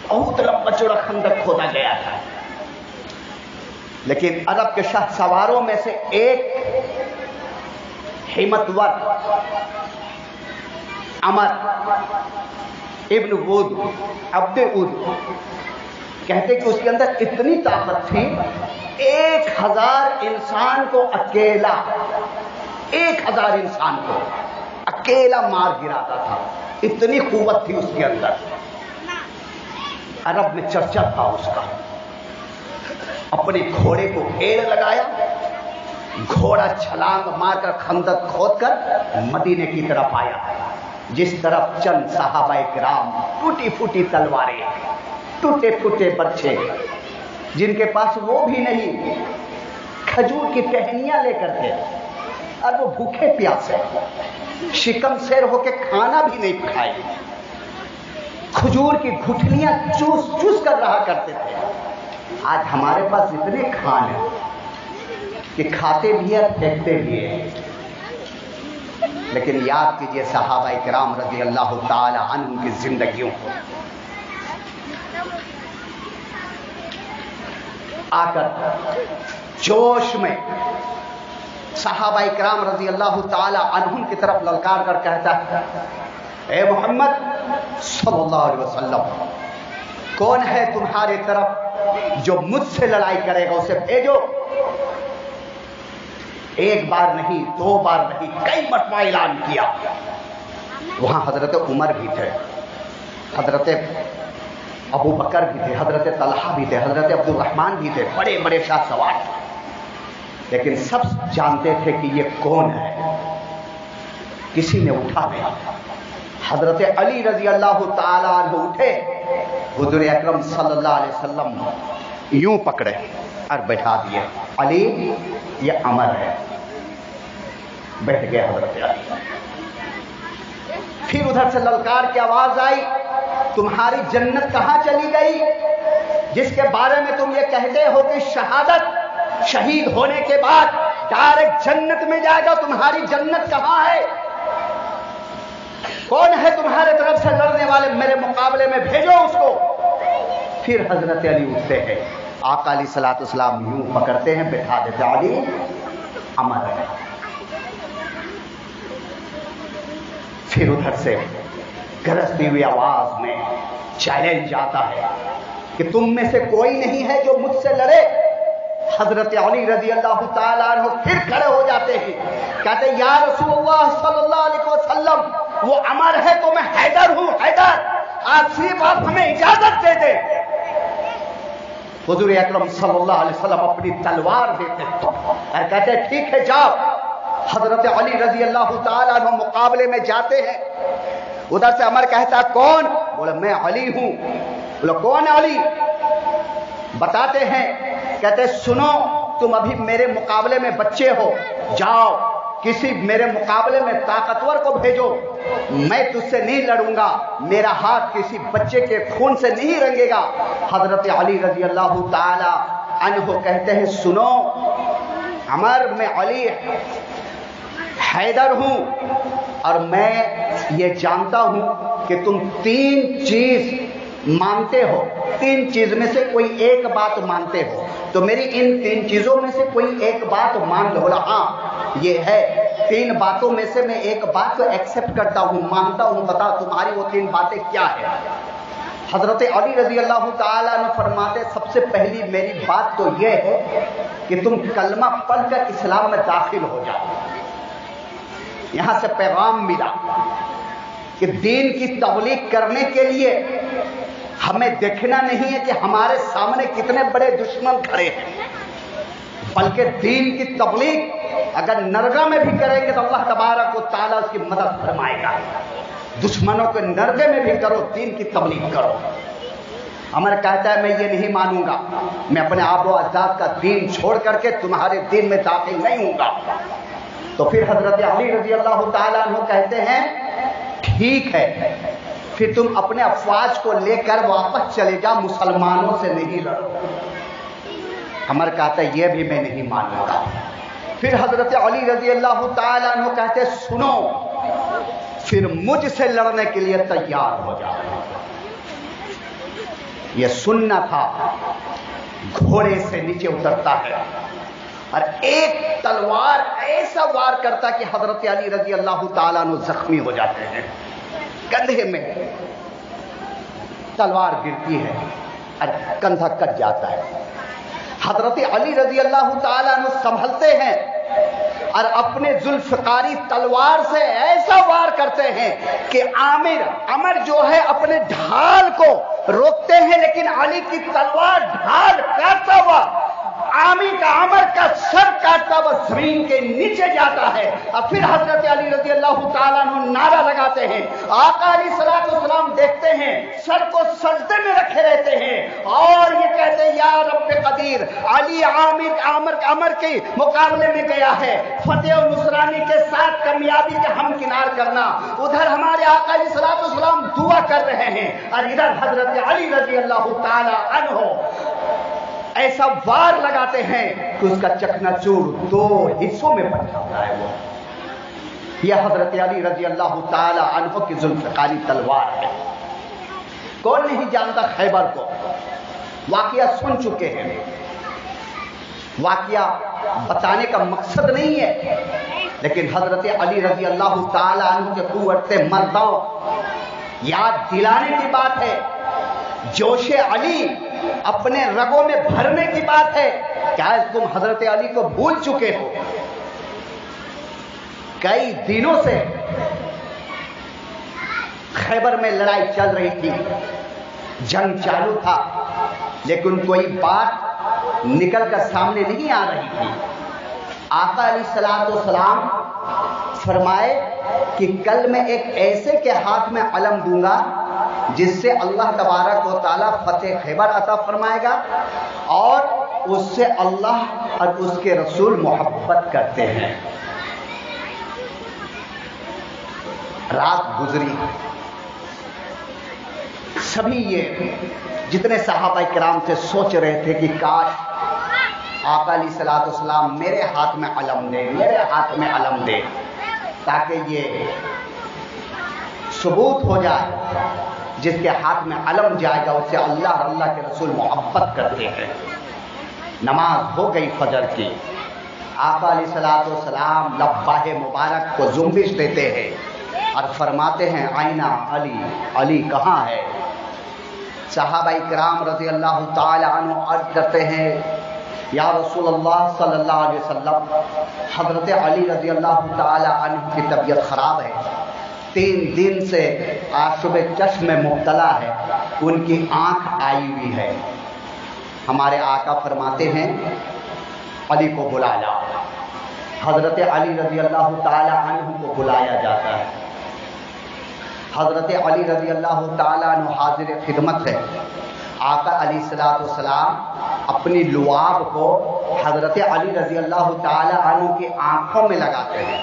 D: بہت لمبا چوڑا خندق کھودا گیا تھا. لیکن عرب کے شاہ سواروں میں سے ایک ہمتور عمر ابن ود عبد ود کہتے کہ اس کے اندر اتنی طاقت تھی, 1000 انسان کو اکیلا 1000 انسان کو اکیلا مار گراتا تھا. اتنی قوت تھی اس کے اندر. عرب میں چرچا تھا اس کا. اپنے گھوڑے کو ایڑ لگایا, گھوڑا چھلانگ مار کر خندق کھود کر مدینے کی طرف آیا. جس طرف چند صحابہ کرام, ٹوٹی پھوٹی تلواریں, ٹوٹے پھوٹے برچھے, جن کے پاس وہ بھی نہیں, کھجور کی ٹہنیاں لے کر کے, اور وہ بھوکے پیاسے, شکم سیر ہو کے کھانا بھی نہیں کھائے, کھجور کی گھٹلیاں چوس چوس کر رہا کرتے تھے. آج ہمارے پاس اتنے کھان ہیں کہ کھاتے بھی ہیں, پھینکتے بھی ہیں. لیکن یاد کیجئے صحابہ کرام رضی اللہ تعالی عنہ کی زندگیوں کو. آ کر جوش میں صحابہ کرام رضی اللہ تعالی عنہ کی طرف للکار کر کہتا ہے, اے محمد सल्लल्लाहु अलैहि वसल्लम, कौन है तुम्हारे तरफ जो मुझसे लड़ाई करेगा, उसे भेजो। एक बार नहीं, दो बार नहीं, कई मरतबा ऐलान किया। वहां हजरत उमर भी थे, हजरत अबू बकर भी थे, हजरत तलहा भी थे, हजरत अब्दुल रहमान भी थे, बड़े बड़े शाह सवार थे। लेकिन सब जानते थे कि ये कौन है। किसी ने उठा नहीं। हजरत अली रजी अल्लाह ताला अन्हु उठे, हुजूर अकरम सल्लल्लाहु अलैहि वसल्लम यूं पकड़े और बैठा दिए। अली ये अमर है। बैठ गए हजरत अली। फिर उधर से ललकार की आवाज आई, तुम्हारी जन्नत कहां चली गई, जिसके बारे में तुम ये कहते हो कि शहादत, शहीद होने के बाद डायरेक्ट जन्नत में जाएगा, तुम्हारी जन्नत कहां है? कौन है तुम्हारे तरफ से लड़ने वाले, मेरे मुकाबले में भेजो उसको। फिर हजरत अली उठते हैं, आका अलैहिस्सलातु वस्सलाम यूं पकड़ते हैं, बैठा देते, अली अमर है। फिर उधर से गरजती हुई आवाज में चैलेंज आता है कि तुम में से कोई नहीं है जो मुझसे लड़े। हजरत अली रजी अल्लाह ताला अन्हु फिर खड़े हो जाते हैं, कहते या रसूलुल्लाह सल्लल्लाहु अलैहि वसल्लम, वो अमर है तो मैं हैदर हूं, हैदर, आज सिर्फ आप हमें इजाजत दे दे। हुजूर अकरम सल्लल्लाहु अलैहि वसल्लम अपनी तलवार देते और कहते ठीक है जाओ। हजरत अली रजी अल्लाह ताला अन्हु मुकाबले में जाते हैं। उधर से अमर कहता कौन? बोले मैं अली हूं। बोले कौन अली? बताते हैं, कहते सुनो, तुम अभी मेरे मुकाबले में बच्चे हो, जाओ किसी मेरे मुकाबले में ताकतवर को भेजो, मैं तुझसे नहीं लड़ूंगा, मेरा हाथ किसी बच्चे के खून से नहीं रंगेगा। हजरत अली रजी अल्लाह ताला अन्हु कहते हैं सुनो अमर, मैं अली हैदर हूं और मैं ये जानता हूं कि तुम तीन चीज मानते हो, तीन चीज में से कोई एक बात मानते हो, तो मेरी इन तीन चीजों में से कोई एक बात मान लो। बोला हाँ ये है, तीन बातों में से मैं एक बात को एक्सेप्ट करता हूं, मानता हूं, बताओ तुम्हारी वो तीन बातें क्या है। हजरत अली रजी अल्लाह ताला ने फरमाते सबसे पहली मेरी बात तो यह है कि तुम कलमा पढ़कर इस्लाम में दाखिल हो जाओ। यहां से पैगाम मिला कि दीन की तबलीग करने के लिए हमें देखना नहीं है कि हमारे सामने कितने बड़े दुश्मन खड़े हैं, बल्कि दीन की तबलीग अगर नरगा में भी करेंगे तो अल्लाह तबारक व तआला उसकी मदद फरमाएगा। दुश्मनों के नरगे में भी करो, दीन की तबलीग करो। अमर कहता है मैं ये नहीं मानूंगा, मैं अपने आबो अजदाद का दीन छोड़ करके तुम्हारे दीन में दाखिल नहीं होगा। तो फिर हजरत अली रजी अल्लाह ताला अन्हु कहते हैं ठीक है, फिर तुम अपने अफवाज को लेकर वापस चले जाओ, मुसलमानों से नहीं लड़ो। अमर कहता है यह भी मैं नहीं मानूंगा। फिर हजरत अली रजी अल्लाह ताला अन्हु कहते सुनो, फिर मुझसे लड़ने के लिए तैयार हो जाओ। यह सुनना था, घोड़े से नीचे उतरता है और एक तलवार ऐसा वार करता कि हजरत अली रजी अल्लाह ताला अन्हु जख्मी हो जाते हैं। कंधे में तलवार गिरती है और कंधा कट जाता है। हजरत अली रजी अल्लाह ताला अन्हु संभलते हैं और अपने जुल्फकारी तलवार से ऐसा वार करते हैं कि अमर जो है अपने ढाल को रोकते हैं, लेकिन अली की तलवार ढाल काटता हुआ अमर का सर काटता हुआ जमीन के नीचे जाता है। और फिर हजरत अली रजी अल्लाह ताला अन्हु नारा लगाते हैं। आका अलैहिस्सलातु वस्सलाम देखते हैं, सर को सजदे में रखे रहते हैं और ये कहते हैं या रब्बे कदीर, अली अमर के मुकाबले में गया है, फतेह और नुसरानी के साथ कामयाबी के हमकिनार करना। उधर हमारे आका अलैहिस्सलातु वस्सलाम दुआ कर रहे हैं और इधर हजरत अली रजी अल्लाह ताला अन्हु ऐसा वार लगाते हैं कि उसका चकनाचूर दो हिस्सों में बट जाता है। वो यह हजरत अली रजी अल्लाह ताला अन्हु की जुल्फकारी तलवार है। कौन नहीं जानता खैबर को, वाकया सुन चुके हैं। वाकया बताने का मकसद नहीं है, लेकिन हजरत अली रजी अल्लाह ताला अन्हु के कुव्वत मर्दाओं याद दिलाने की बात है, जोशे अली अपने रगों में भरने की बात है। क्या तुम हजरत अली को भूल चुके हो? कई दिनों से खैबर में लड़ाई चल रही थी, जंग चालू था, लेकिन कोई बात निकल कर सामने नहीं आ रही थी। आका अलैहिस्सलाम फरमाए कि कल मैं एक ऐसे के हाथ में अलम दूंगा जिससे अल्लाह तबारक व तआला फतेह खैबर अता फरमाएगा, और उससे अल्लाह और उसके रसूल मोहब्बत करते हैं। रात गुजरी, सभी ये जितने सहाबा किराम थे सोच रहे थे कि काश आका अलैहिस्सलाम मेरे हाथ में अलम दे, मेरे हाथ में अलम दे, ताकि ये सबूत हो जाए जिसके हाथ में अलम जाएगा उससे अल्लाह और अल्लाह के रसूल मोहब्बत करते हैं। नमाज हो गई फजर की, आका अलैहिस्सलाम लब्बाहे मुबारक को जुम्बिश देते हैं और फरमाते हैं आईना अली, अली कहाँ है? सहाबा इकराम रज़ी अल्लाह ताला अन्हु अर्ज करते हैं या रसूल अल्लाह सल्लल्लाहु अलैहि वसल्लम, हजरत अली रज़ी अल्लाह ताला अन्हु की तबीयत खराब है, 3 दिन से आशुब चश्म में मुब्तला है, उनकी आंख आई हुई है। हमारे आका फरमाते हैं अली को बुला ला। हजरत अली रज़ी अल्लाह ताला अन्हु को बुलाया जाता है। हजरत अली रज़ी अल्लाह ताला अन्हु हाजिर खिदमत है। आका अलैहिस्सलाम अपनी लुआब को हजरत अली रज़ी अल्लाह ताला अन्हु की आंखों में लगाते हैं।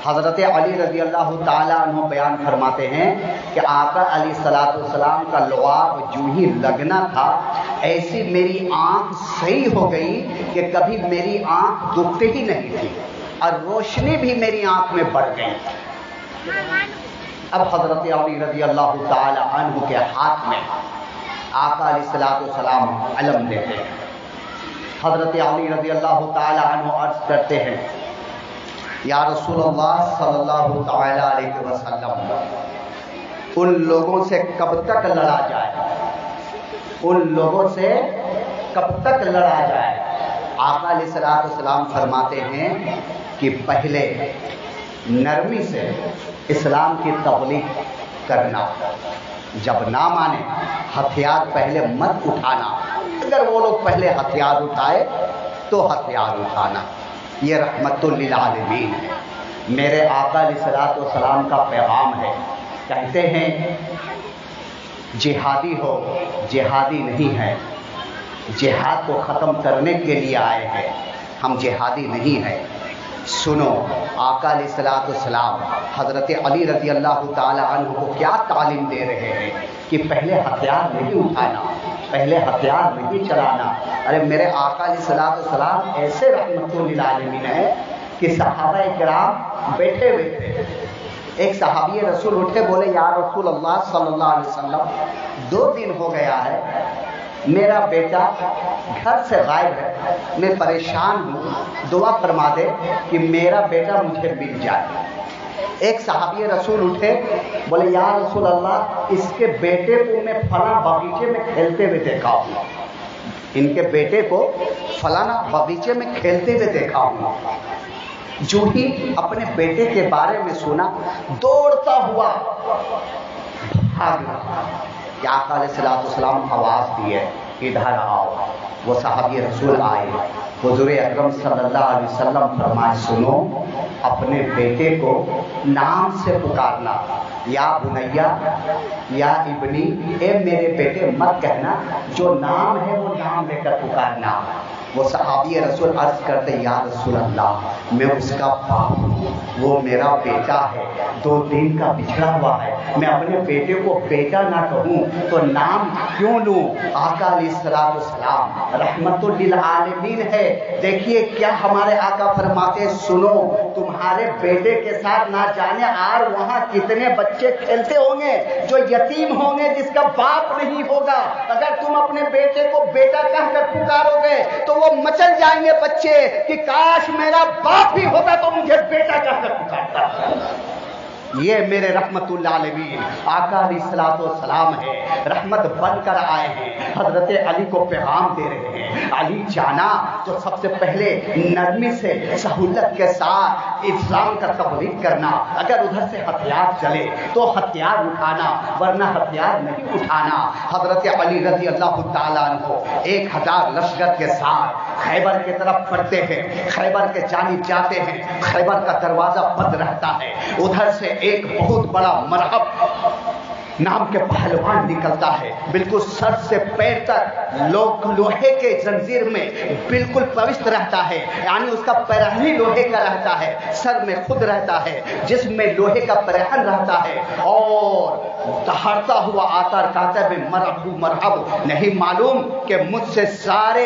D: हजरत अली रज़ी अल्लाह ताला अन्हु बयान फरमाते हैं कि आका अलैहिस्सलाम का लुआब जो ही लगना था, ऐसी मेरी आंख सही हो गई कि कभी मेरी आंख दुखती ही नहीं थी और रोशनी भी मेरी आंख में बढ़ गई। अब हजरत अली रज़ी अल्लाह ताला अन्हु के हाथ में आका अलैहिस्सलाम अलम देते हैं। हजरत अली रज़ी अल्लाह ताला अन्हु अर्ज करते हैं या रसूलुल्लाह सल्लल्लाहु ताला अलैहि वसल्लम, उन लोगों से कब तक लड़ा जाए, उन लोगों से कब तक लड़ा जाए? आका अलैहिस्सलाम फरमाते हैं कि पहले नरमी से इस्लाम की तबलीग करना, जब ना माने हथियार पहले मत उठाना, अगर वो लोग पहले हथियार उठाए तो हथियार उठाना। ये रहमतुल लिल आलमीन है, मेरे आका अलैहिस्सलाम का पैगाम है। कहते हैं जिहादी हो, जिहादी नहीं है, जिहाद को ख़त्म करने के लिए आए हैं, हम जिहादी नहीं हैं। सुनो आका अलैहिस्सलाम हजरत अली रज़ी अल्लाह ताला अन्हु को क्या तालीम दे रहे हैं कि पहले हथियार नहीं उठाना, पहले हथियार नहीं चलाना। अरे मेरे आका अलैहिस्सलाम ऐसे रहमतुल लिल आलमीन है कि सहाबा किराम बैठे हुए थे। एक सहाबी रसूल उठे, बोले या रसूल अल्लाह सल्लल्लाहु अलैहि वसल्लम, 2 दिन हो गया है मेरा बेटा घर से गायब है, मैं परेशान हूँ, दुआ फरमा दे कि मेरा बेटा मुझे मिल जाए। एक सहाबी रसूल उठे, बोले या रसूल अल्लाह, इसके बेटे को मैं फला बगीचे में खेलते हुए देखा हूँ, इनके बेटे को फलाना बगीचे में खेलते हुए देखा हूँ। जो ही अपने बेटे के बारे में सुना, दौड़ता हुआ भाग रहा। आका अलैहिस्सलाम आवाज दिए इधर आओ। वो सहाबी रसूल आए, हुजूर अकरम सल्लल्लाहु अलैहि वसल्लम फरमाए सुनो, अपने बेटे को नाम से पुकारना, या बुनैया या इब्नी, ए मेरे बेटे मत कहना, जो नाम है वो नाम लेकर पुकारना। वो सहाबी रसूल अर्ज करते या रसूल अल्लाह, मैं उसका बाप हूँ, वो मेरा बेटा है, 2 दिन का बिछड़ा हुआ है, मैं अपने बेटे को बेटा ना कहूँ तो नाम क्यों लूँ? आका अलैहिस्सलाम रहमतुल लिल आलमीन है। देखिए क्या हमारे आका फरमाते, सुनो तुम्हारे बेटे के साथ ना जाने आर वहाँ कितने बच्चे खेलते होंगे जो यतीम होंगे, जिसका बाप नहीं होगा। अगर तुम अपने बेटे को बेटा कहकर पुकारोगे तो वो मचल जाएंगे बच्चे कि काश मेरा बाप ही होता तो मुझे बेटा कहकर पुकारता। ये मेरे रहमतुल आलमीन आका अलैहिस्सलाम है, रहमत बनकर आए हैं, हजरत अली को पैगाम दे रहे हैं। अली जाना तो सबसे पहले नरमी से सहूलत के साथ इस्लाम का तबलीग करना, अगर उधर से हथियार चले तो हथियार उठाना, वरना हथियार नहीं उठाना। हजरत अली रजी अल्लाह ताला अन्हु 1000 लश्कर के साथ खैबर की तरफ बढ़ते हैं, खैबर के जानिब जाते हैं। खैबर का दरवाजा बंद रहता है, उधर से एक बहुत बड़ा मरहब नाम के पहलवान निकलता है, बिल्कुल सर से पैर तक लोहे के जंजीर में बिल्कुल पवित्र रहता है, यानी उसका पैरहन लोहे का रहता है, सर में खुद रहता है, जिसमें लोहे का पैरहन रहता है, और दहाड़ता हुआ आता कहता है मरहब, नहीं मालूम कि मुझसे सारे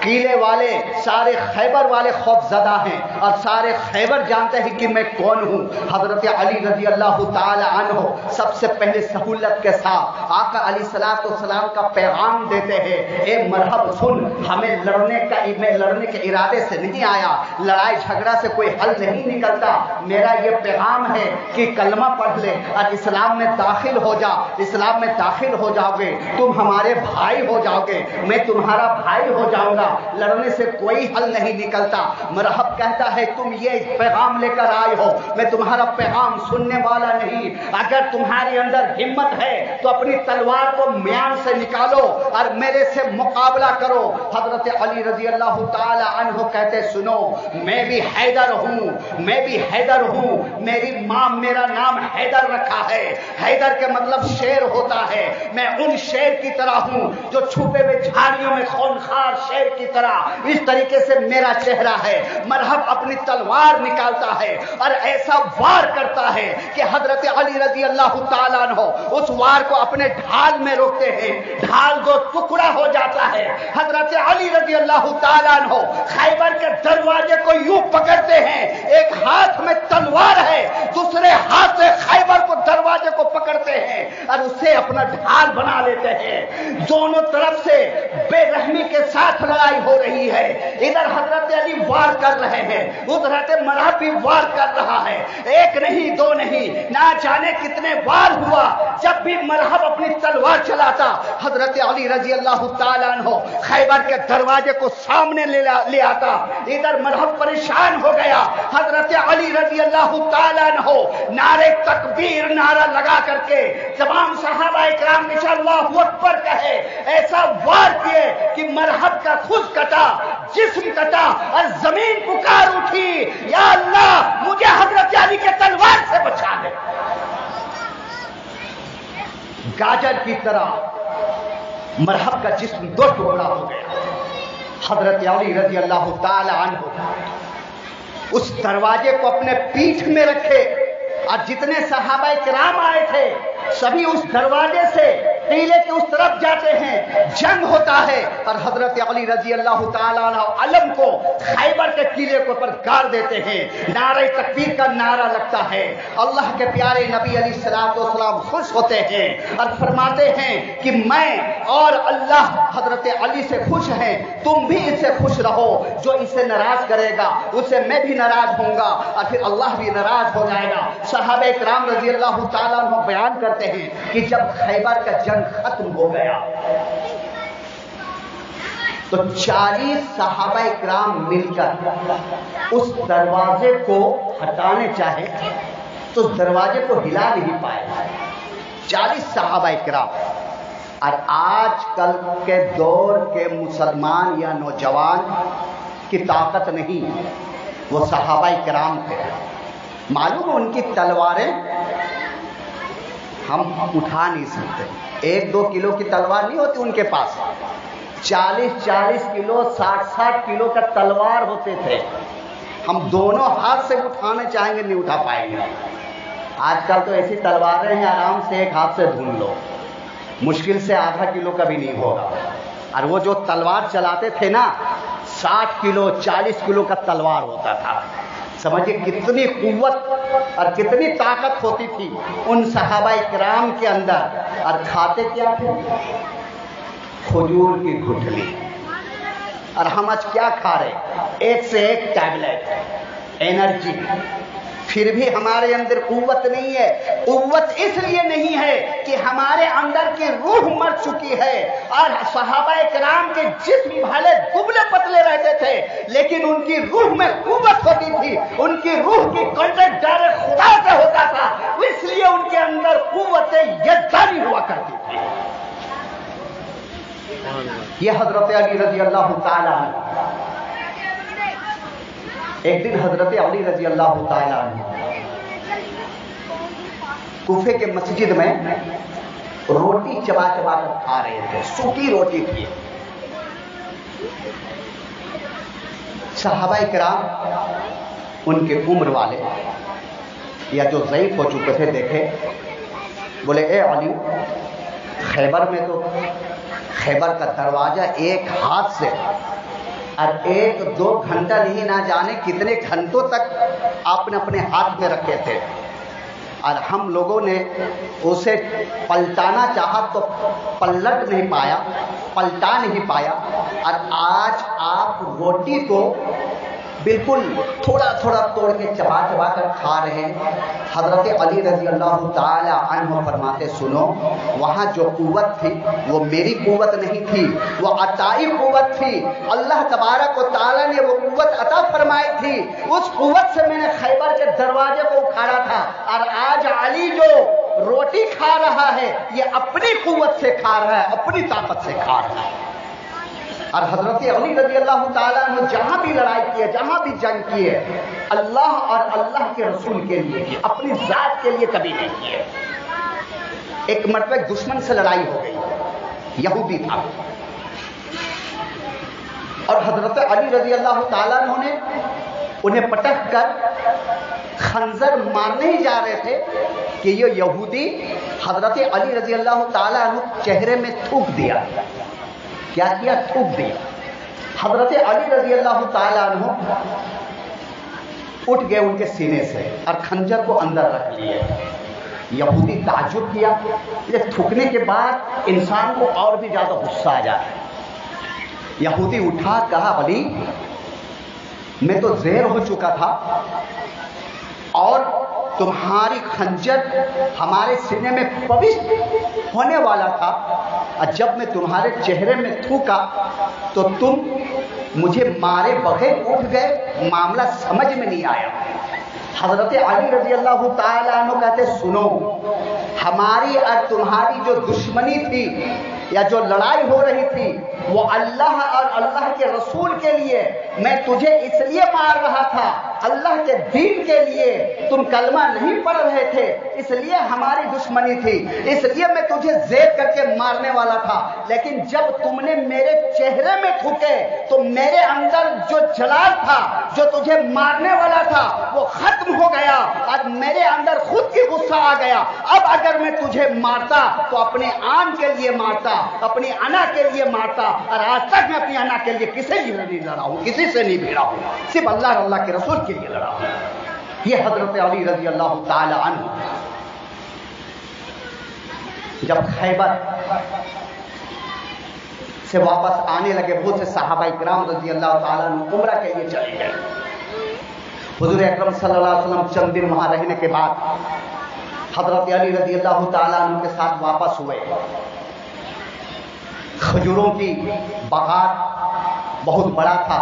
D: किले वाले, सारे खैबर वाले खौफजदा हैं, और सारे खैबर जानते हैं कि मैं कौन हूँ। हजरत अली रजी अल्लाह ताला अन्हु सबसे पहले सहूलत के साथ आका अलैहिस्सलाम का पैगाम देते हैं, ए मरहब सुन, हमें लड़ने के इरादे से नहीं आया, लड़ाई झगड़ा से कोई हल नहीं निकलता, मेरा ये पैगाम है कि कलमा पढ़ ले और इस्लाम में दाखिल हो जा, इस्लाम में दाखिल हो जाओगे, तुम हमारे भाई हो जाओगे, मैं तुम्हारा भाई हो जाऊंगा, लड़ने से कोई हल नहीं निकलता। मरहब कहता है तुम ये पैगाम लेकर आए हो, मैं तुम्हारा पैगाम सुनने वाला नहीं, अगर तुम्हारे अंदर हिम्मत है तो अपनी तलवार को म्यान से निकालो और मेरे से मुकाबला करो। हजरत अली रजी अल्लाह ताला अन्हु कहते सुनो, मैं भी हैदर हूँ, मैं भी हैदर हूँ, मेरी माँ मेरा नाम हैदर रखा है, हैदर के मतलब शेर होता है, मैं उन शेर की तरह हूँ जो छुपे हुए झाड़ियों में खूंखार शेर की तरह, इस तरीके से मेरा चेहरा है। मरहब अपनी तलवार निकालता है और ऐसा वार करता है कि हजरत अली रजी अल्लाह ताला अन्हु उस वार को अपने ढाल में रोकते हैं, ढाल दो टुकड़ा हो जाता है। हजरत अली रजी अल्लाह ताला अन्हु खैबर के दरवाजे को यूं पकड़ते हैं, एक हाथ में तलवार है, दूसरे हाथ से खैबर को दरवाजे को पकड़ते हैं और उससे अपना ढाल बना लेते हैं। दोनों तरफ से बेरहमी के साथ लड़ाई हो रही है, इधर हजरत अली वार कर रहे हैं, उधर मरहब भी वार कर रहा है, एक नहीं दो नहीं, ना जाने कितने वार हुआ। जब भी मरहब अपनी तलवार चलाता, हजरत अली रजी अल्लाह ताला अन्हु खैबर के दरवाजे को सामने ले आता, इधर मरहब परेशान हो गया। हजरत अली रजी अल्लाह ताला अन्हु नारे तकबीर नारा लगा करके तमाम सहाबा इकराम ने अल्लाहु अकबर कहे, ऐसा वार किए कि मरहब का खुद कटा, जिस्म कटा और जमीन पुकार उठी, या अल्लाह मुझे हजरत अली के तलवार से बचा ले। गाजर की तरह मरहब का जिस्म 2 टुकड़ा हो गया। हजरत अली रजी अल्लाह ताला अन्हु उस दरवाजे को अपने पीठ में रखे और जितने सहाबा किराम आए थे सभी उस दरवाजे से किले के उस तरफ जाते हैं, जंग होता है और हजरत अली रजी अल्लाह ताला अलम को खैबर के किले के ऊपर गाड़ देते हैं। नारे तकबीर का नारा लगता है, अल्लाह के प्यारे नबी अलैहिस्सलाम खुश होते हैं और फरमाते हैं कि मैं और अल्लाह हजरत अली से खुश हैं, तुम भी इससे खुश रहो, जो इसे नाराज करेगा उससे मैं भी नाराज होऊंगा और फिर अल्लाह भी नाराज हो जाएगा। सहाबा इकराम रजी अल्लाह ताला अन्हु बयान करते हैं कि जब खैबर का जंग खत्म हो गया तो 40 सहाबा इकराम मिलकर उस दरवाजे को हटाने चाहे तो उस दरवाजे को हिला नहीं पाए, 40 सहाबा इकराम। और आजकल के दौर के मुसलमान या नौजवान की ताकत नहीं, वो सहाबा इकराम थे। मालूम उनकी तलवारें हम उठा नहीं सकते, 1-2 किलो की तलवार नहीं होती उनके पास, 40-40 किलो 60-60 किलो का तलवार होते थे। हम दोनों हाथ से उठाने चाहेंगे नहीं उठा पाएंगे। आजकल तो ऐसी तलवारें हैं आराम से एक हाथ से ढूंढ लो, मुश्किल से आधा किलो का भी नहीं होगा। और वो जो तलवार चलाते थे ना, 60 किलो 40 किलो का तलवार होता था। समझिए कितनी कुव्वत और कितनी ताकत होती थी उन सहाबा इकराम के अंदर। और खाते क्या थे? खजूर की गुठली। और हम आज क्या खा रहे? एक से एक टैबलेट, एनर्जी, फिर भी हमारे अंदर कुव्वत नहीं है। कुव्वत इसलिए नहीं है कि हमारे अंदर की रूह मर चुकी है। और सहाबाए किराम के जिस्म भले दुबले पतले रहते थे, लेकिन उनकी रूह में कुव्वत होती थी। उनकी रूह की कांटेक्ट डायरेक्ट खुदा से होता था, इसलिए उनके अंदर कुव्वत यज़दानी हुआ करती थी। ये हजरत अली रजी अल्लाह ताला अन्हु, एक दिन हजरत अली रजी अल्लाह ताला अन्हु कूफे के मस्जिद में रोटी चबा चबा कर खा रहे थे। सूखी रोटी थी। सहाबाए किराम उनके उम्र वाले या जो ज़ईफ हो चुके थे देखे, बोले ए अली, खैबर में तो खैबर का दरवाजा एक हाथ से और 1-2 घंटा नहीं, ना जाने कितने घंटों तक आपने अपने हाथ में रखे थे, और हम लोगों ने उसे पलटाना चाहा तो पलट नहीं पाया, पलटा नहीं पाया, और आज आप रोटी को बिल्कुल थोड़ा थोड़ा तोड़ के चबा चबा कर खा रहे हैं। हजरत अली रजी अल्लाह ताला अन्हु फरमाते, सुनो, वहाँ जो कुव्वत थी वो मेरी कुव्वत नहीं थी, वो अताई कुव्वत थी। अल्लाह तबारक व ताला ने वो कुव्वत अता फरमाई थी। उस कुव्वत से मैंने खैबर के दरवाजे को उखाड़ा था, और आज अली जो रोटी खा रहा है ये अपनी कुव्वत से खा रहा है, अपनी ताकत से खा रहा है। और हजरत अली रजी अल्लाह ताला ने जहां भी लड़ाई की है, जहां भी जंग की है, अल्लाह और अल्लाह के रसूल के लिए की, अपनी जात के लिए कभी नहीं की है। एक मरतबा दुश्मन से लड़ाई हो गई, यहूदी था, और हजरत अली रजी अल्लाह ताला ने उन्हें पटक कर खंजर मारने ही जा रहे थे कि ये यहूदी हजरत अली रजी अल्लाह ताला ने चेहरे में थूक दिया। क्या किया? थूक दिया। हजरत अली रजी अल्लाह ताला अन्हु उठ गए उनके सीने से और खंजर को अंदर रख लिए। यहूदी ताज्जुब किया, ये थूकने के बाद इंसान को और भी ज्यादा गुस्सा आ जाता है। यहूदी उठा, कहा, अली, मैं तो ज़ेर हो चुका था और तुम्हारी खंजर हमारे सीने में प्रविष्ट होने वाला था, और जब मैं तुम्हारे चेहरे में थूका तो तुम मुझे मारे बगैर उठ गए, मामला समझ में नहीं आया। हजरत अली रजी अल्लाह ताला अन्हु कहते, सुनो, हमारी और तुम्हारी जो दुश्मनी थी या जो लड़ाई हो रही थी वो अल्लाह और अल्लाह के रसूल के लिए, मैं तुझे इसलिए मार रहा था, अल्लाह के दीन के लिए। तुम कलमा नहीं पढ़ रहे थे, इसलिए हमारी दुश्मनी थी, इसलिए मैं तुझे ज़ेर करके मारने वाला था। लेकिन जब तुमने मेरे चेहरे में थूके तो मेरे अंदर जो जलाल था, जो तुझे मारने वाला था, वो खत्म हो गया और मेरे अंदर खुद की गुस्सा आ गया। अब अगर मैं तुझे मारता तो अपने आन के लिए मारता, अपनी अना के लिए मारता, और आज तक मैं अपनी अना के लिए किसी से नहीं लड़ा हूं, किसी से नहीं भिड़ा हूं, सिर्फ अल्लाह और अल्लाह के रसूल के लिए लड़ा हूं। ये हजरत अली रजी अल्लाह ताला अन्हु जब खैबर से वापस आने लगे, बहुत से सहाबाए किराम रजी अल्लाह ताला अन्हु उम्रा के लिए चले गए। हुजूर अकरम सल्लल्लाहु अलैहि वसल्लम चंद दिन वहां रहने के बाद हजरत अली रजी अल्लाह ताला अन्हु के साथ वापस हुए। खजूरों की बागात बहुत बड़ा था।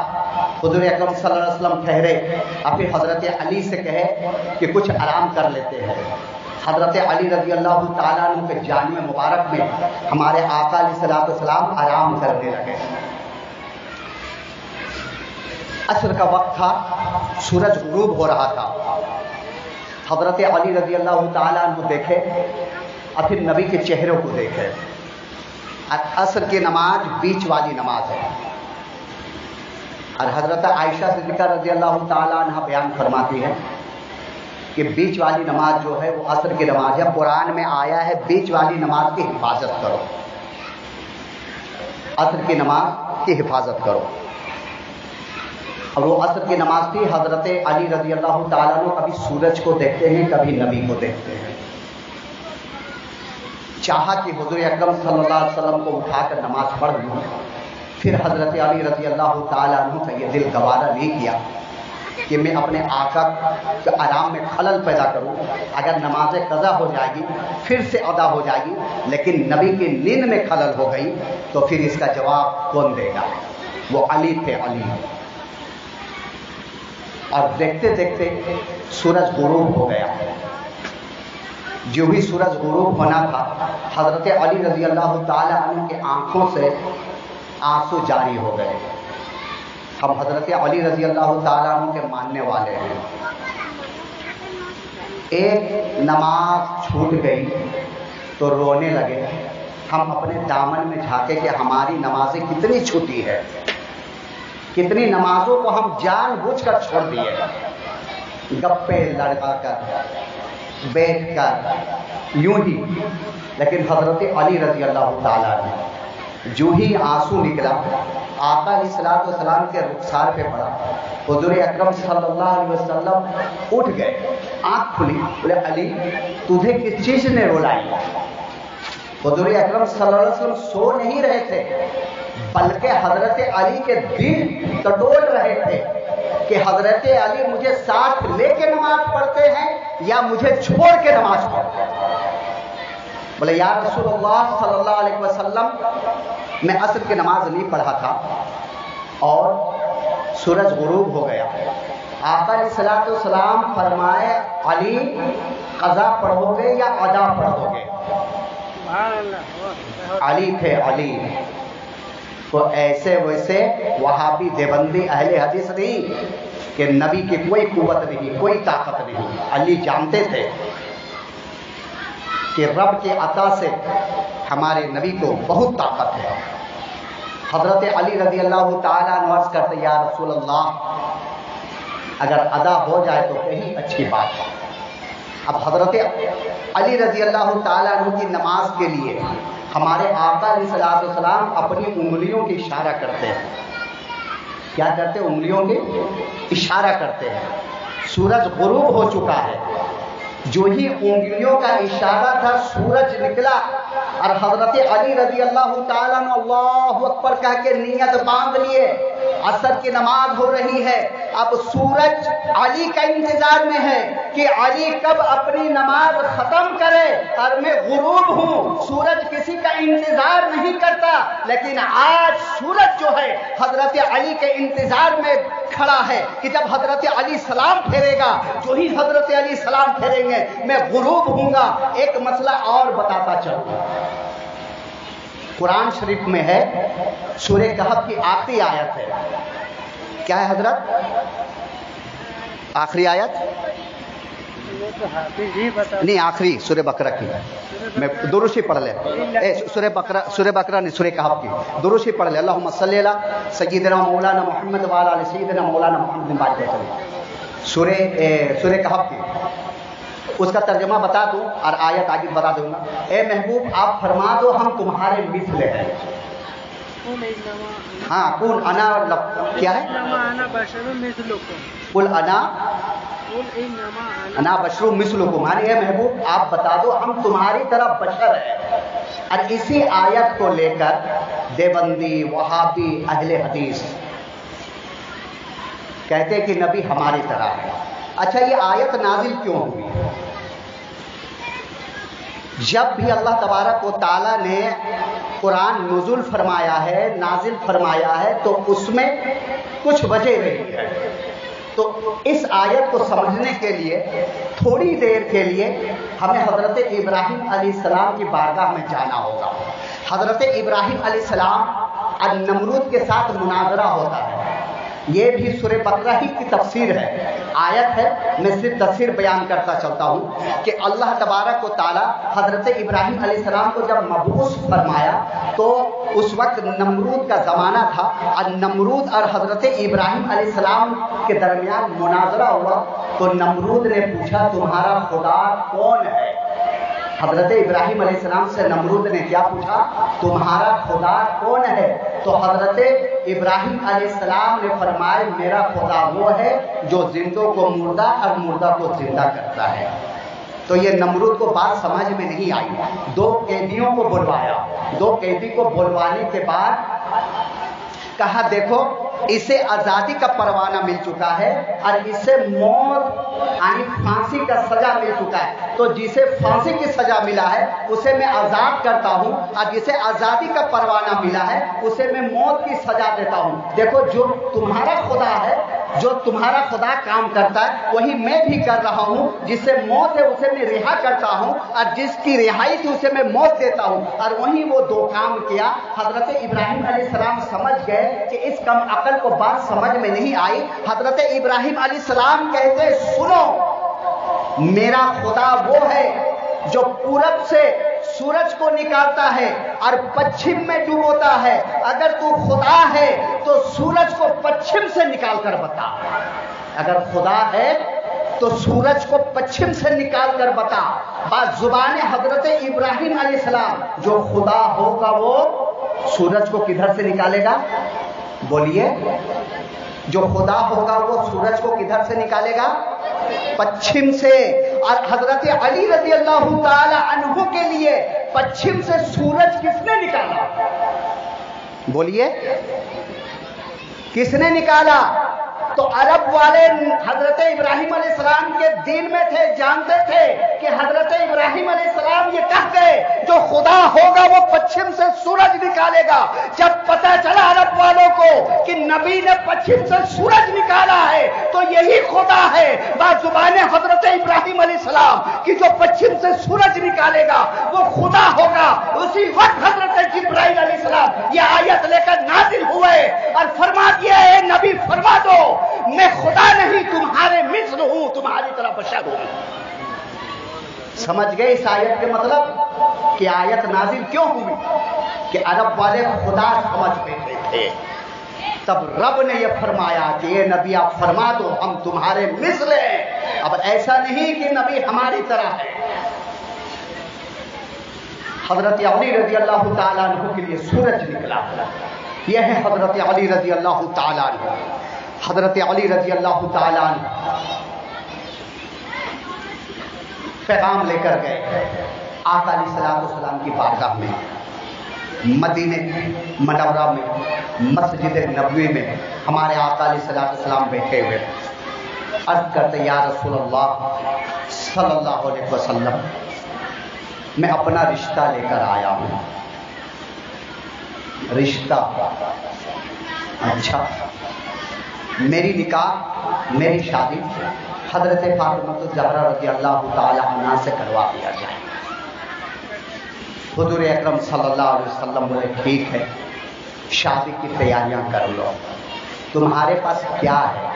D: हुजूर अकरम सल्लल्लाहु अलैहि वसल्लम ठहरे, और फिर हजरत अली से कहे कि कुछ आराम कर लेते हैं। हजरत अली रजी अल्लाह ताला अन्हु के जानिब मुबारक में हमारे आका अलैहिस्सलातु वस्सलाम आराम करने लगे। असर का वक्त था, सूरज गुरूब हो रहा था। हजरत अली रजी अल्लाह ताला अन्हु देखे और फिर नबी के चेहरे को देखे। असर की नमाज बीच वाली नमाज है, और हजरत आयशा सिद्दीक़ा रजी अल्लाह ताला अन्हा बयान फरमाती है कि बीच वाली नमाज जो है वो असर की नमाज है। कुरान में आया है बीच वाली नमाज की हिफाजत करो, असर की नमाज की हिफाजत करो। और वो असर की नमाज थी। हजरत अली रजी अल्लाह ताला अन्हु कभी सूरज को देखते हैं, कभी नबी को देखते हैं। चाहा कि हुजूर अकरम सल्लल्लाहु अलैहि वसल्लम को उठाकर नमाज पढ़ लूं, फिर हजरत अली रजी अल्लाह ताला अन्हु का ये दिल गवारा नहीं किया کہ میں اپنے آقا کے آرام میں خلل پیدا کروں. اگر نماز قضا ہو جائے گی پھر سے ادا ہو جائے گی، لیکن نبی کی نیند میں خلل ہو گئی تو پھر اس کا جواب کون دے گا؟ وہ علی تھے، علی. اور دیکھتے دیکھتے سورج غروب ہو گیا. جو بھی سورج غروب ہونا تھا حضرت علی رضی اللہ تعالی عنہ کے آنکھوں سے آنسو جاری ہو گئے. ہم حضرت علی رضی اللہ تعالیٰ عنہ کے ماننے والے ہیں. ایک نماز چھوٹ گئی تو رونے لگے. ہم اپنے دامن میں جھانکے کہ ہماری نمازیں کتنی چھوٹی ہے، کتنی نمازوں کو ہم جان بوجھ کر چھوڑ دیے، گپے لڑکا کر، بیٹھ کر، یوں ہی. لیکن حضرت علی رضی اللہ تعالیٰ عنہ جو ہی آنسو نکلا آقا علیہ الصلوۃ والسلام کے رخسار پہ پڑا. حضور اکرم صلی اللہ علیہ وسلم اٹھ گئے، آنکھ کھلی، بولے علی تجھے کس چیز نے رلائی؟ حضور اکرم صلی اللہ علیہ وسلم سو نہیں رہے تھے، بلکہ حضرت علی کے دل ٹٹول رہے تھے کہ حضرت علی مجھے ساتھ لے کے نماز پڑھتے ہیں یا مجھے چھوڑ کے نماز پڑھتے ہیں. بولے یا رسول اللہ صلی اللہ علیہ وسلم میں عصر کی نماز نہیں پڑھا تھا اور سورج غروب ہو گیا. آقا علیہ الصلوۃ والسلام فرمائے علی قضا پڑھو گے یا ادا پڑھو گے؟ علی تھے، علی. تو ایسے ویسے وہابی دیوبندی اہل حدیث نہیں کہ نبی کی کوئی قوت نہیں، کوئی طاقت نہیں. علی جانتے تھے کہ رب کے عطا سے ہمارے نبی کو بہت طاقت ہے. حضرت علی رضی اللہ تعالیٰ عنہ عرض کرتے یا رسول اللہ اگر ادا ہو جائے تو کہیں اچھی بات ہے. اب حضرت علی رضی اللہ تعالیٰ عنہ کی نماز کے لیے ہمارے آقا علیہ الصلوۃ والسلام اپنی انگلیوں کی اشارہ کرتے ہیں. کیا کرتے ہیں؟ انگلیوں کے اشارہ کرتے ہیں. سورج غروب ہو چکا ہے، جو ہی انگلیوں کا اشارہ تھا سورج نکلا اور حضرت علی رضی اللہ تعالیٰ نے اللہ اکبر کہہ کے نیت باندھ لیے. عصر کی نماز ہو رہی ہے، اب سورج علی کا انتظار میں ہے کہ علی کب اپنی نماز ختم کرے اور میں غروب ہوں. سورج کسی کا انتظار نہیں کرتا، لیکن آج سورج جو ہے حضرت علی کے انتظار میں کھڑا ہے کہ جب حضرت علی سلام پھیرے گا، جو ہی حضرت علی سلام پھیریں گے میں غروب ہوں گا. ایک مسئلہ اور بتاتا چلوں، قرآن شریف میں ہے سورہ کہف کی آخری آیت ہے. کیا ہے حضرت؟ آخری آیت نہیں، آخری سورہ بقرہ کی. میں درود پڑھ لے، سورہ بقرہ نہیں، سورہ کہف کی درود پڑھ لے. اللہم صلی علی سیدنا مولانا محمد وعلی آل سیدنا مولانا محمد بارک وسلم. سورہ کہف کی اس کا ترجمہ بتا دوں اور آیت آگے بتا دوں گا. اے محبوب آپ فرما دو ہم تمہارے مثل ہیں. ہاں کل انا کیا ہے؟ کل انا بشر مثلکم، یعنی اے محبوب آپ بتا دو ہم تمہاری طرح بشر ہیں. اور اسی آیت کو لے کر دیوبندی وہابی اہل حدیث کہتے کہ نبی ہماری طرح ہے. اچھا یہ آیت نازل کیوں ہوئی؟ جب بھی اللہ تبارک و تعالیٰ نے قرآن نزول فرمایا ہے، نازل فرمایا ہے، تو اس میں کچھ وجہ رہی ہے. تو اس آیت کو سمجھنے کے لیے تھوڑی دیر کے لیے ہمیں حضرت ابراہیم علیہ السلام کی بارگاہ میں جانا ہوگا. حضرت ابراہیم علیہ السلام اور نمرود کے ساتھ مناظرہ ہوتا ہے. یہ بھی سورہ بقرہ ہی کی تفسیر ہے، آیت ہے. میں صرف تفسیر بیان کرتا چلتا ہوں کہ اللہ تبارک و تعالی حضرت ابراہیم علیہ السلام کو جب مبعوث فرمایا تو اس وقت نمرود کا زمانہ تھا اور نمرود اور حضرت ابراہیم علیہ السلام کے درمیان مناظرہ ہوا. تو نمرود نے پوچھا تمہارا خدا کون ہے؟ حضرت ابراہیم علیہ السلام سے نمرود نے کیا پوچھا؟ تمہارا خدا کون ہے؟ تو حضرت ابراہیم علیہ السلام نے فرمایا میرا خدا وہ ہے جو زندوں کو مردہ اور مردہ کو زندہ کرتا ہے. تو یہ نمرود کو بات سمجھ میں نہیں آئی. 2 قیدیوں کو بلوایا. 2 قیدی کو بلوانے کے بعد کہا دیکھو اسے آزادی کا پروانہ مل چکا ہے اور اسے موت یعنی پھانسی کا سزا مل چکا ہے، تو جسے پھانسی کی سزا ملا ہے اسے میں آزاد کرتا ہوں، اور جسے آزادی کا پروانہ ملا ہے اسے میں موت کی سزا دیتا ہوں۔ دیکھو جو تمہارا خدا ہے، جو تمہارا خدا کام کرتا ہے وہی میں بھی کر رہا ہوں، جس سے موت ہے اسے میں رہا کرتا ہوں، اور جس کی رہائی تھی اسے میں موت دیتا ہوں۔ اور وہیں وہ دو کام کیا۔ حضرت ابراہیم علیہ السلام سمجھ گئے کہ اس کم عقل کو بات سمجھ میں نہیں آئی۔ حضرت ابراہیم علیہ السلام کہتے سنو، میرا خدا وہ ہے جو پورب سے سورج کو نکالتا ہے اور پچھم میں ڈبوتا ہے، اگر تو خدا ہے تو سورج کو پچھم سے نکال کر بتا، اگر خدا ہے تو سورج کو پچھم سے نکال کر بتا۔ بات زبان حضرت ابراہیم علیہ السلام، جو خدا ہوگا وہ سورج کو کدھر سے نکالے گا؟ بولیے، جو خدا ہوگا وہ سورج کو کدھر سے نکالے گا؟ پچھم سے۔ اور حضرت علی رضی اللہ تعالی عنہ کے لیے پچھم سے سورج کس نے نکالا؟ بولیے، کس نے نکالا؟ تو عرب والے حضرت ابراہیم علیہ السلام کے دین میں تھے، جانتے تھے کہ حضرت ابراہیم علیہ السلام یہ کہہ گئے جو خدا ہوگا وہ پچھم سے سورج نکالے گا۔ جب پتہ چلا عرب والوں کو کہ نبی نے پچھم سے سورج نکالا ہے تو یہی خدا ہے، بات زبان حضرت ابراہیم علیہ السلام کہ جو پچھم سے سورج نکالے گا وہ خدا ہوگا۔ اسی وقت حضرت جبرائیل علیہ السلام یہ آیت لے کر نازل ہوئے اور فرما دیا ہے نبی فرما دو میں خدا نہیں تمہارے مثل ہوں، تمہاری طرح بشر ہوں۔ سمجھ گئے اس آیت کے مطلب کہ آیت نازل کیوں ہوئی؟ کہ عرب والے خدا سمجھ بیٹھے تھے، تب رب نے یہ فرمایا کہ یہ نبی آپ فرما دو ہم تمہارے مثل ہیں۔ اب ایسا نہیں کہ نبی ہماری طرح ہے۔ حضرت علی رضی اللہ تعالیٰ عنہ کے لیے سورج نکلا، یہ ہے حضرت علی رضی اللہ تعالیٰ عنہ۔ حضرت علی رضی اللہ تعالیٰ عنہ پیغام لے کر گئے آقا علیہ الصلوۃ والسلام کی بارگاہ میں، مدینہ منورہ میں، مسجد نبوی میں ہمارے آقا علیہ الصلوۃ والسلام بیٹھے ہوئے، عرض کرتے یا رسول اللہ صلی اللہ علیہ وسلم میں اپنا رشتہ لے کر آیا ہوں۔ رشتہ؟ اچھا، میری نکاح، میری شادی حضرت فاطمہ الزہرا رضی اللہ تعالی عنہا سے کروا دیا جائے۔ حضور اکرم صلی اللہ علیہ وسلم بولے ٹھیک ہے، شادی کی تیاریاں کر لو، تمہارے پاس کیا ہے؟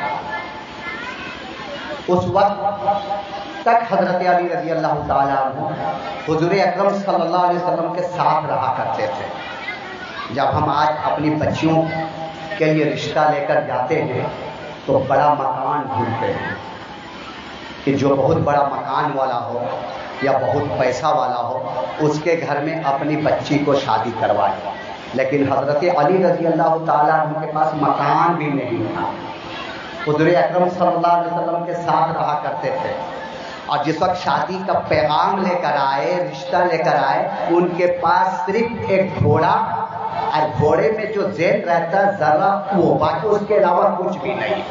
D: اس وقت تک حضرت علی رضی اللہ تعالی عنہ حضور اکرم صلی اللہ علیہ وسلم کے ساتھ رہا کرتے تھے۔ جب ہم آج اپنی بچیوں کے لیے رشتہ لے کر جاتے ہیں تو بڑا مکان ڈھونڈتے ہیں کہ جو بہت بڑا مکان والا ہو یا بہت پیسہ والا ہو اس کے گھر میں اپنی بچی کو شادی کروائے۔ لیکن حضرت علی رضی اللہ تعالیٰ عنہ کے پاس مکان بھی نہیں تھا، حضور اکرم صلی اللہ علیہ وسلم کے ساتھ رہا کرتے تھے، اور جس وقت شادی کا پیغام لے کر آئے، رشتہ لے کر آئے، ان کے پاس صرف ایک گھوڑا اور گھوڑے میں جو زین رہتا ذرا وہ، باقی اس کے علاوہ کچھ بھی نہیں۔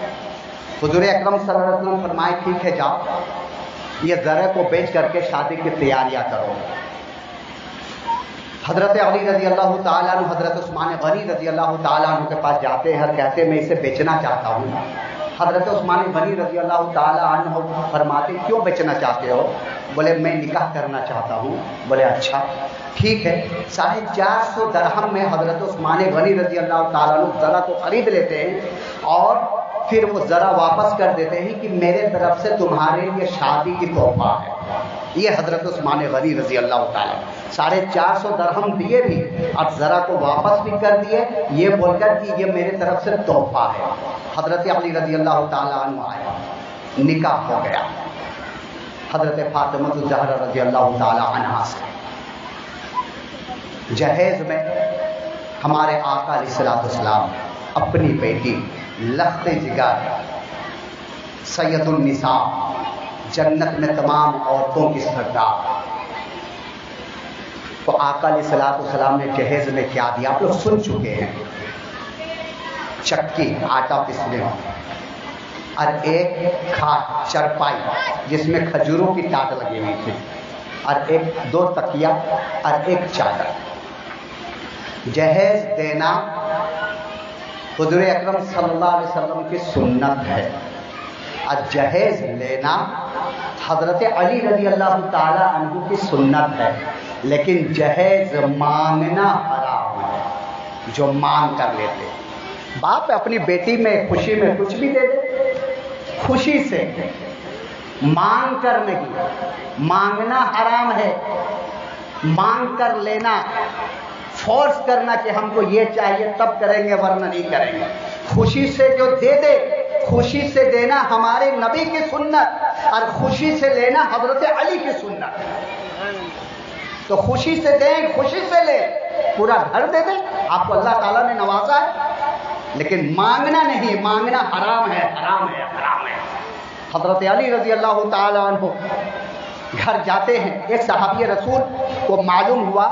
D: حضور اکرم صلی اللہ علیہ وسلم فرمائے ٹھیک ہے جاؤ یہ ذرے کو بیچ کر کے شادی کی تیاریاں کرو۔ حضرت علی رضی اللہ تعالیٰ عنہ حضرت عثمان غنی رضی اللہ تعالیٰ عنہ کے پاس جاتے ہیں اور کہتے میں اسے بیچنا چاہتا ہوں۔ حضرت عثمان غنی رضی اللہ تعالیٰ عنہ فرماتے کیوں بیچنا چاہتے ہو؟ بولے میں نکاح کرنا چاہتا ہوں۔ بولے اچھا ٹھیک ہے، 450 درہم میں حضرت عثمان غنی رضی اللہ تعالیٰ عنہ ذرا کو خرید لیتے ہیں اور پھر وہ ذرا واپس کر دیتے ہیں کہ میرے طرف سے تمہارے لیے شادی کی تحفہ ہے۔ یہ حضرت عثمان غنی رضی اللہ تعالیٰ 450 درہم دیے بھی اور ذرا کو واپس بھی کر دیے، یہ بول کر کہ یہ میرے طرف سے تحفہ ہے۔ حضرت علی رضی اللہ تعالیٰ عنہ آیا، نکاح ہو گیا حضرت فاطمہ الزہرا رضی اللہ تعالیٰ عنہا سے۔ جہیز میں ہمارے آقا علیہ الصلوۃ والسلام اپنی بیٹی لخت جگر سید النساء، جنت میں تمام عورتوں کی سردار، تو آقا علیہ الصلوۃ والسلام نے جہیز میں کیا دیا آپ لوگ سن چکے ہیں۔ चक्की आटा पीसने में, और एक खाट चरपाई जिसमें खजूरों की टाट लगी हुई थी, और एक 2 तकिया और एक चादर। जहेज देना हुजूर अकरम सल्लल्लाहु अलैहि वसल्लम की सुन्नत है, और जहेज लेना हजरत अली रजी अल्लाह ताला अन्हु की सुन्नत है। लेकिन जहेज मांगना हराम है, जो मांग कर लेते। बाप अपनी बेटी में खुशी में कुछ भी दे दे, खुशी से, मांग कर नहीं। मांगना हराम है, मांग कर लेना, फोर्स करना कि हमको ये चाहिए तब करेंगे वरना नहीं करेंगे। खुशी से जो दे दे, खुशी से देना हमारे नबी की सुन्नत, और खुशी से लेना हजरत अली की सुन्नत। तो खुशी से दें, खुशी से ले, पूरा घर दे दे, आपको अल्लाह ताला ने नवाजा है। लेकिन मांगना नहीं, मांगना हराम है, हराम है, हराम है। हजरत अली रजी अल्लाह ताला अन्हु घर जाते हैं, एक सहाबी रसूल को मालूम हुआ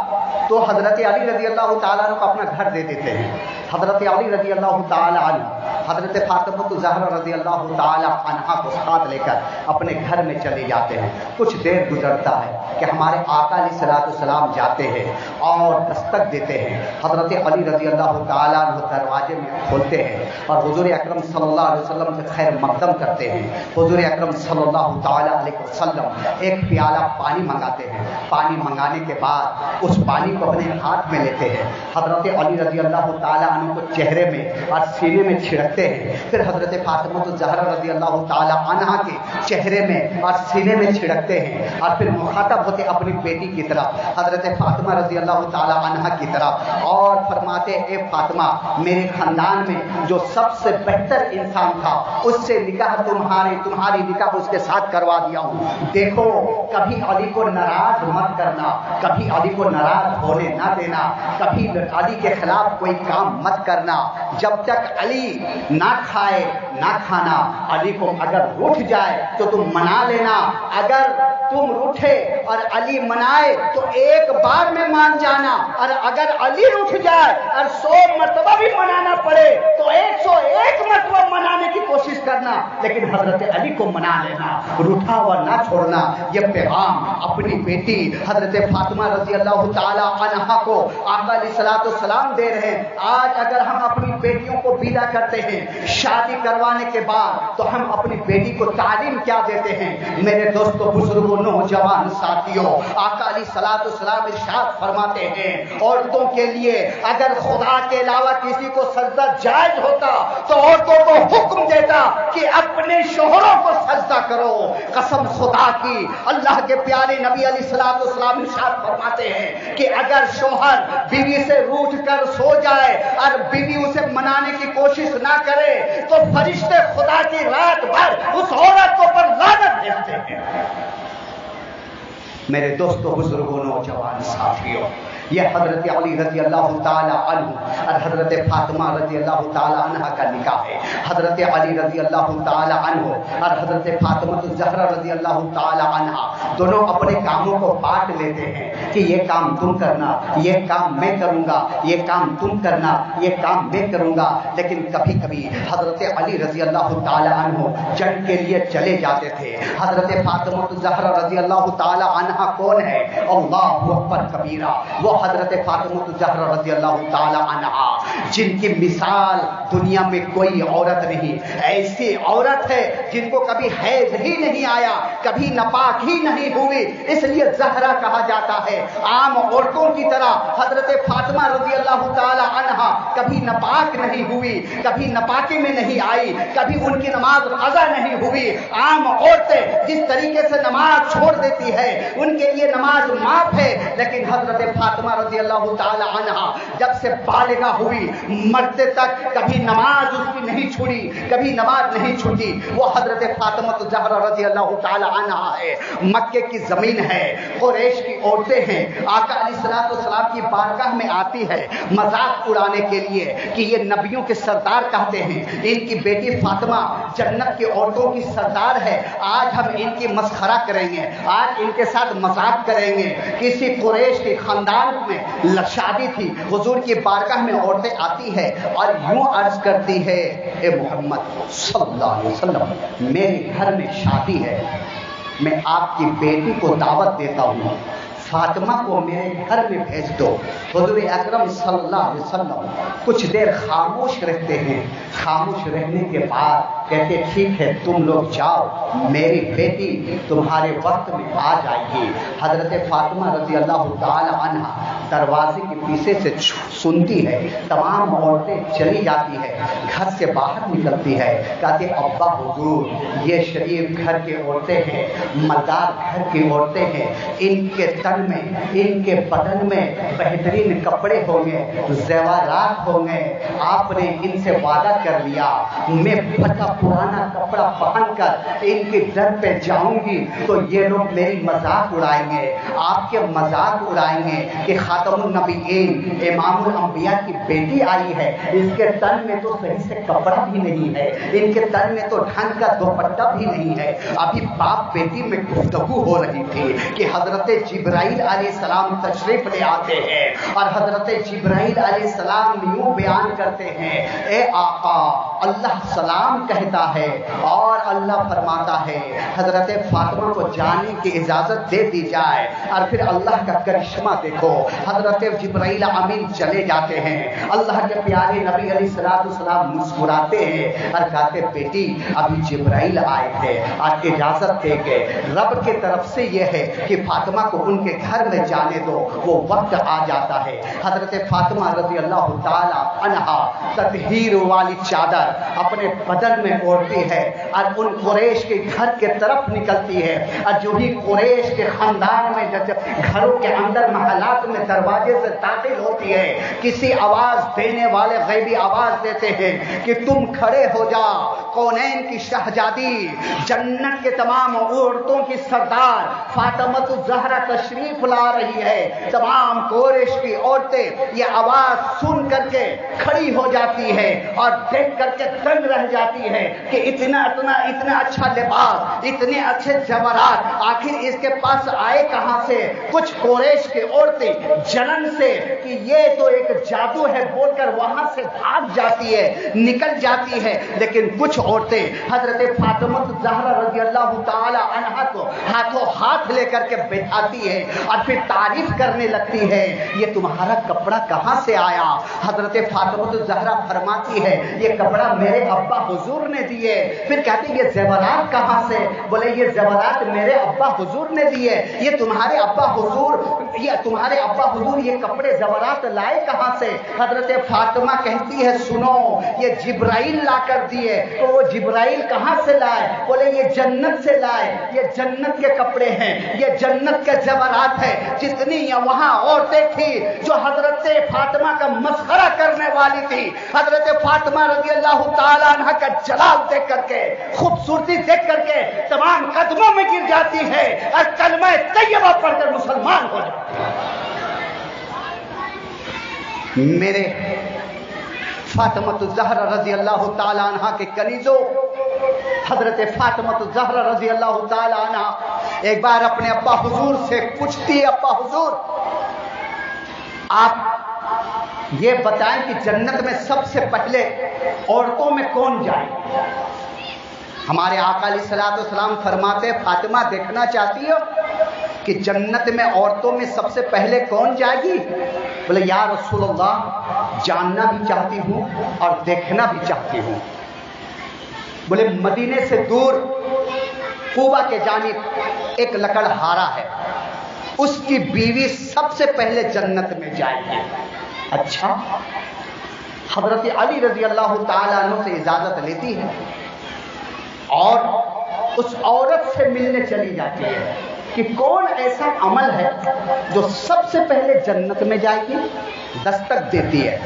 D: तो हजरत अली रजी अल्लाह ताला अन्हु को अपना घर दे देते हैं। हजरत अली रजी अल्लाह ताला अन्हु हजरत फातिमा ज़हरा रजी अल्लाह ताला अन्हा को साथ लेकर अपने घर में चले जाते हैं। कुछ देर गुजरता है कि हमारे आका अलैहिस्सलाम जाते हैं और दस्तक देते हैं। हजरत अली रजी अल्लाह ताला अन्हु दरवाजे में खोलते हैं और हुजूर अकरम सल्लल्लाहु अलैहि वसल्लम से खैर मकदम करते हैं। हुजूर अकरम सल्लल्लाहु ताला अलैहि वसल्लम एक प्याला पानी मंगाते हैं। पानी मंगाने के बाद उस पानी को अपने हाथ में लेते हैं। हजरत अली रजी अल्लाह ताला अन्हु को चेहरे में और सीने में छिड़कते हैं। फिर हजरत फातिमा ज़हरा रजी अल्लाह ताला अन्हा के चेहरे में और सीने में छिड़कते हैं और फिर मुखातब होते अपनी बेटी की तरफ, हजरत फातिमा रजी अल्लाह ताला अन्हा की तरफ, और फरमाते, ए फातिमा, मेरे खानदान में जो सबसे बेहतर इंसान था उससे निकाह तुम्हारी निकाह उसके साथ करवा दिया हूँ। देखो, कभी अली को नाराज मत करना, कभी अली को नाराज होने ना देना, कभी अली के खिलाफ कोई काम मत करना। जब तक अली ना खाए ना खाना, अली को अगर रूठ जाए तो तुम मना लेना। अगर तुम रूठे और अली मनाए तो एक बार में मान जाना, और अगर अली रूठ जाए और 100 मरतबा भी मनाना पड़े तो 101 मरतबा मनाने की कोशिश करना, लेकिन हजरत अली को मना लेना, रूठा हुआ ना छोड़ना। यह पैगाम अपनी बेटी हजरत फातिमा रजी अल्लाह ताला अन्हा को आका अलैहिस्सलाम दे रहे हैं। आज अगर हम अपनी बेटियों को विदा करते हैं शादी करवाने के बाद, तो हम अपनी बेटी को तालीम क्या देते हैं? मेरे दोस्तों, बुजुर्गों, नौजवान साथियों, आका अलैहिस्सलाम इरशाद फरमाते हैं, औरतों के लिए अगर खुदा के अलावा किसी को सजदा जायज होता तो औरतों को हुक्म देता कि अपने शोहरों को सजदा करो। कसम खुदा की, अल्लाह के प्यारे नबी अलैहिस्सलाम इरशाद फरमाते हैं कि अगर शोहर बीवी से रूठ कर सो जाए और बीवी उसे मनाने की कोशिश ना करे तो फरिश्ते खुदा की रात भर उस औरत को पर लानत भेजते हैं। मेरे दोस्तों, बुजुर्गों, नौजवान साथियों, यह हजरत अली रजी अल्लाह ताला अन्हु और हजरत फातिमा रजी अल्लाह ताला अन्हा का निकाह है। हजरत अली रजी अल्लाह ताला अन्हु और हजरत फातिमा ज़हरा रजी अल्लाह ताला अन्हा दोनों अपने कामों को बांट लेते हैं कि ये काम तुम करना, ये काम मैं करूंगा, ये काम तुम करना, ये काम मैं करूंगा। लेकिन कभी कभी हजरत अली रजी अल्लाह ताला अन्हु जंग के लिए चले जाते थे। हजरत फातिमा ज़हरा रजी अल्लाह ताला अन्हा कौन है? अल्लाहु अकबर कबीरा। वो हजरत फातिमा ज़हरा रज़ी अल्लाह ताला अन्हा, जिनकी मिसाल दुनिया में कोई औरत नहीं। ऐसी औरत है जिनको कभी हैज ही नहीं आया, कभी नपाक ही नहीं हुई, इसलिए ज़हरा कहा जाता है। आम औरतों की तरह हजरत फातिमा रज़ी अल्लाह ताला अन्हा कभी नपाक नहीं हुई, कभी नपाकी में नहीं आई, कभी उनकी नमाज क़ज़ा नहीं हुई। आम औरतें जिस तरीके से नमाज छोड़ देती है उनके लिए नमाज माफ है, लेकिन हजरत फातिमा रज़ी अल्लाह ताला अन्हा जब से बालिगा हुई, मरते तक कभी नमाज उसकी नहीं छूटी, कभी नमाज नहीं छूटी। वो हजरत फातिमा ज़हरा रज़ी अल्लाह ताला अन्हा है। मक्के की जमीन है, कुरैश की औरतें हैं, आका अलैहिस्सलाम की बारगाह में आती है मजाक उड़ाने के लिए कि ये नबियों के सरदार कहते हैं, इनकी बेटी फातिमा जन्नत की औरतों की सरदार है। आज हम इनकी मस्खरा करेंगे, आज इनके साथ मजाक करेंगे। किसी कुरैश के खानदान में शादी थी, हुजूर की बारगाह में औरतें عورتیں آتی ہے اور یوں عرض کرتی ہے اے محمد صلی اللہ علیہ وسلم میرے گھر میں شادی ہے، میں آپ کی بیٹی کو دعوت دیتا ہوں، فاطمہ کو میرے گھر میں بھیج دو۔ حضور اکرم صلی اللہ علیہ وسلم کچھ دیر خاموش رہتے ہیں، خاموش رہنے کے بعد کہتے ٹھیک ہے تم لوگ جاؤ، میری بیٹی تمہارے وقت میں آ جائے گی۔ حضرت فاطمہ رضی اللہ تعالی عنہ دروازے کے پیچھے سے سنتی ہے، تمام عورتیں چلی جاتی ہے، گھر سے باہر نکلتی ہے، کہتے ابا حضور یہ شریف گھر کے عورتیں ہیں، مالدار گھر کی عورتیں ہیں، ان کے تن میں ان کے بدن میں بہترین کپڑے ہوں گے، زیورات ہوں گے، آپ نے ان سے وعدہ کر لیا میں پھٹا پرانا کپڑا پہن کر ان کے در پہ جاؤں گی تو یہ لوگ میری مذاق اڑائیں گے، آپ کے مذاق اڑائیں گے کہ خاتم النبیین امام الانبیاء کی بیٹی آئی ہے، اس کے تن میں تو صحیح سے کپڑا بھی نہیں ہے، ان کے تن میں تو ڈھنگ کا دوپٹہ بھی نہیں ہے۔ ابھی باپ بیٹی میں گفتگو ہو رہی تھی کہ حضرت جبرائیل علیہ السلام تشریف لے آتے ہیں اور حضرت جبرائیل علیہ السلام یوں بیان کرتے ہیں اے آقا اللہ سلام کہتا ہے اور اللہ فرماتا ہے حضرت فاطمہ کو جانے کی اجازت دے دی جائے، اور پھر اللہ کا کرشمہ دیکھو، حضرت جبرائیل امین چلے جاتے ہیں، اللہ کے پیارے نبی علیہ السلام مسکراتے ہیں اور کہتے بیٹی ابھی جبرائیل آئے تھے اور اجازت دے کے رب کی طرف سے یہ ہے کہ فاطمہ کو ان کے گھر میں جانے دو، وہ وقت آ جاتا ہے۔ حضرت فاطمہ رضی اللہ تعالی عنہا تطہیر والی چادر اپنے بدن میں اوڑھتی ہے اور ان قریش کے گھر کے طرف نکلتی ہے، اور جو ہی قریش کے خاندان میں گھروں کے اندر محلات میں دروازے سے داخل ہوتی ہے، کسی آواز دینے والے غیبی آواز دیتے ہیں کہ تم کھڑے ہو جاؤ، کونین کی شہزادی جنت کے تمام عورتوں کی سردار فاطمہ الزہرا تشریف لا رہی ہے۔ تمام قریش کی عورتیں یہ آواز سن کر کے کھڑی ہو جاتی ہے اور دیکھ کر کے دنگ رہ جاتی ہے کہ اتنا اچھا لباس، اتنے اچھے زیورات آخر اس کے پاس آئے کہاں سے؟ کچھ قریش کی عورتیں جلن سے کہ یہ تو ایک جادو ہے بول کر وہاں سے بھاگ جاتی ہے، نکل جاتی ہے، لیکن کچھ عورتیں حضرت فاطمہ الزہرا رضی اللہ تعالی عنہا کو ہاتھوں ہاتھ لے کر کے بٹھاتی ہے اور پھر تعریف کرنے لگتی ہے یہ تمہارا کپڑا کہاں سے آیا؟ حضرت فاطمہ الزہرا فرماتی ہے یہ کپڑا میرے ابا حضور نے دیے۔ پھر کہتی یہ زیورات کہاں سے؟ بولے یہ زیورات میرے ابا حضور نے دیے۔ یہ تمہارے ابا حضور یہ کپڑے زیورات لائے کہاں سے؟ حضرت فاطمہ کہتی ہے سنو یہ جبرائیل لا کر دیے۔ تو وہ جبرائیل کہاں سے لائے؟ بولے یہ جنت سے لائے، یہ جنت کے کپڑے ہیں، یہ جنت کے زیورات ہیں۔ جتنی وہاں عورتیں تھیں جو حضرت فاطمہ کا مسخرہ کرنے والی تھی، حضرت فاطمہ رضی اللہ تعالی عنہ کا جلال دیکھ کر کے، خوبصورتی دیکھ کر کے تمام قدموں میں گر جاتی ہے اور کلمہ طیبہ پڑھ کر مسلمان ہو جاتی ہے۔ میرے فاطمہ الزہرا رضی اللہ تعالی عنہ کے کنیزوں، حضرت فاطمہ الزہرا رضی اللہ تعالی عنہ ایک بار اپنے ابا حضور سے پوچھتی ہے ابا حضور آپ یہ بتائیں کہ جنت میں سب سے پہلے عورتوں میں کون جائے؟ ہمارے آقا علیہ الصلوۃ والسلام فرماتے فاطمہ دیکھنا چاہتی ہو کہ جنت میں عورتوں میں سب سے پہلے کون جائے گی؟ بولے یا رسول اللہ جاننا بھی چاہتی ہوں اور دیکھنا بھی چاہتی ہوں۔ بولے مدینے سے دور قبا کے جانب ایک لکڑہارا ہے، اس کی بیوی سب سے پہلے جنت میں جائے گی۔ اچھا، حضرت علی رضی اللہ تعالی عنہ سے اجازت لیتی ہے اور اس عورت سے ملنے چلی جاتی ہے کہ کون ایسا عمل ہے جو سب سے پہلے جنت میں جائے گی؟ دستک دیتی ہے،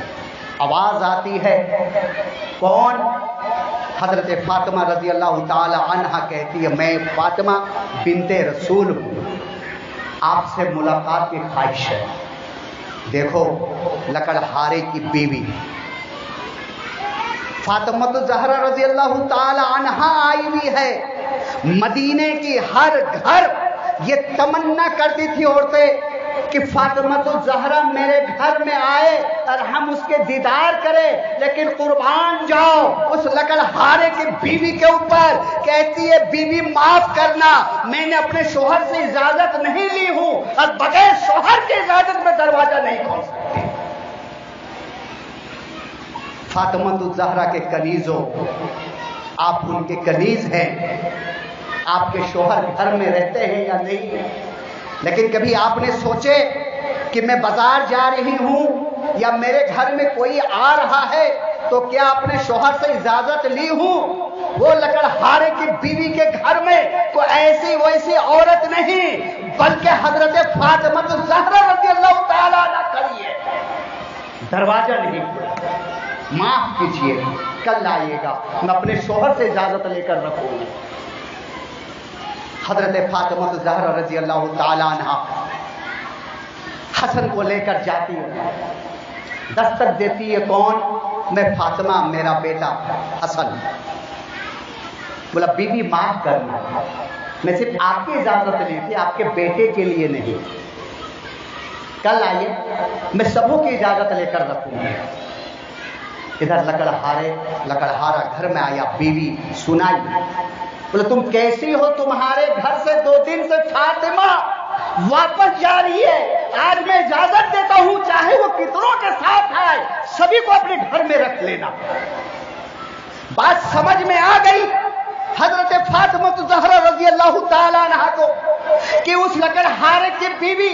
D: آواز آتی ہے کون؟ حضرت فاطمہ رضی اللہ تعالی عنہا کہتی ہے میں فاطمہ بنت رسول ہوں، آپ سے ملاقات کی خواہش ہے۔ دیکھو لکڑہارے کی بیوی فاطمہ الزہرا رضی اللہ تعالی عنہا آئی ہوئی ہے۔ مدینے کی ہر گھر یہ تمنا کرتی تھی عورتیں کہ فاطمہ زہرا میرے گھر میں آئے اور ہم اس کے دیدار کریں، لیکن قربان جاؤ اس لکڑہارے کی بیوی کے اوپر، کہتی ہے بیوی معاف کرنا، میں نے اپنے شوہر سے اجازت نہیں لی ہوں اور بغیر شوہر کی اجازت میں دروازہ نہیں کھول سکتی۔ فاطمہ الزہرا کے کنیزوں، آپ ان کے کنیز ہیں، آپ کے شوہر گھر میں رہتے ہیں یا نہیں؟ لیکن کبھی آپ نے سوچے کہ میں بازار جا رہی ہوں یا میرے گھر میں کوئی آ رہا ہے تو کیا اپنے شوہر سے اجازت لی ہوں؟ وہ لکڑہارے کی بیوی کے گھر میں کوئی ایسی ویسی عورت نہیں، بلکہ حضرت فاطمہ الزہرا رضی اللہ تعالیٰ عنہ کھڑی ہے، دروازہ نہیں کھلا۔ معاف کیجیے، کل آئیے گا، میں اپنے شوہر سے اجازت لے کر رکھوں گی۔ حضرت فاطمہ الزہرا رضی اللہ تعالیٰ عنہ حسن کو لے کر جاتی ہے، دستک دیتی ہے، کون؟ میں فاطمہ، میرا بیٹا حسن۔ بولا بیوی معاف کرنا، میں صرف آپ کی اجازت لی تھی، آپ کے بیٹے کے لیے نہیں۔ کل آئیے، میں سبوں کی اجازت لے کر رکھوں گی۔ ادھر لکڑہارا گھر میں آیا، بیوی سنائی، بولے تم کیسی ہو؟ تمہارے گھر سے 2 دن سے فاطمہ واپس جا رہی ہے، آج میں اجازت دیتا ہوں چاہے وہ کتنوں کے ساتھ آئے، سبھی کو اپنے گھر میں رکھ لینا۔ بات سمجھ میں آ گئی حضرت فاطمہ الزہرا رضی اللہ تعالیٰ عنہ کو کہ اس لکڑہارے کی بیوی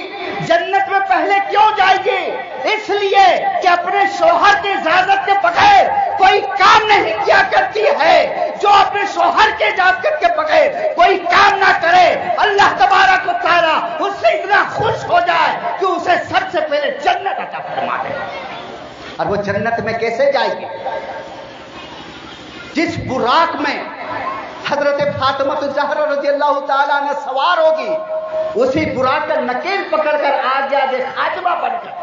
D: جنت میں پہلے کیوں جائے گی؟ اس لیے کہ اپنے شوہر کی اجازت کے بغیر کوئی کام نہیں کیا کرتی ہے۔ جو اپنے شوہر کی اجازت کے بغیر کوئی کام نہ کرے، اللہ تبارک و تعالیٰ اس سے اتنا خوش ہو جائے کہ اسے سب سے پہلے جنت عطا فرما دے۔ اور وہ جنت میں کیسے جائے گی؟ جس براق میں حضرت فاطمہ الزہرا رضی اللہ تعالیٰ عنہ سوار ہوگی، اسی براق کا نکیل پکڑ کر آگے آگے خادمہ بن کر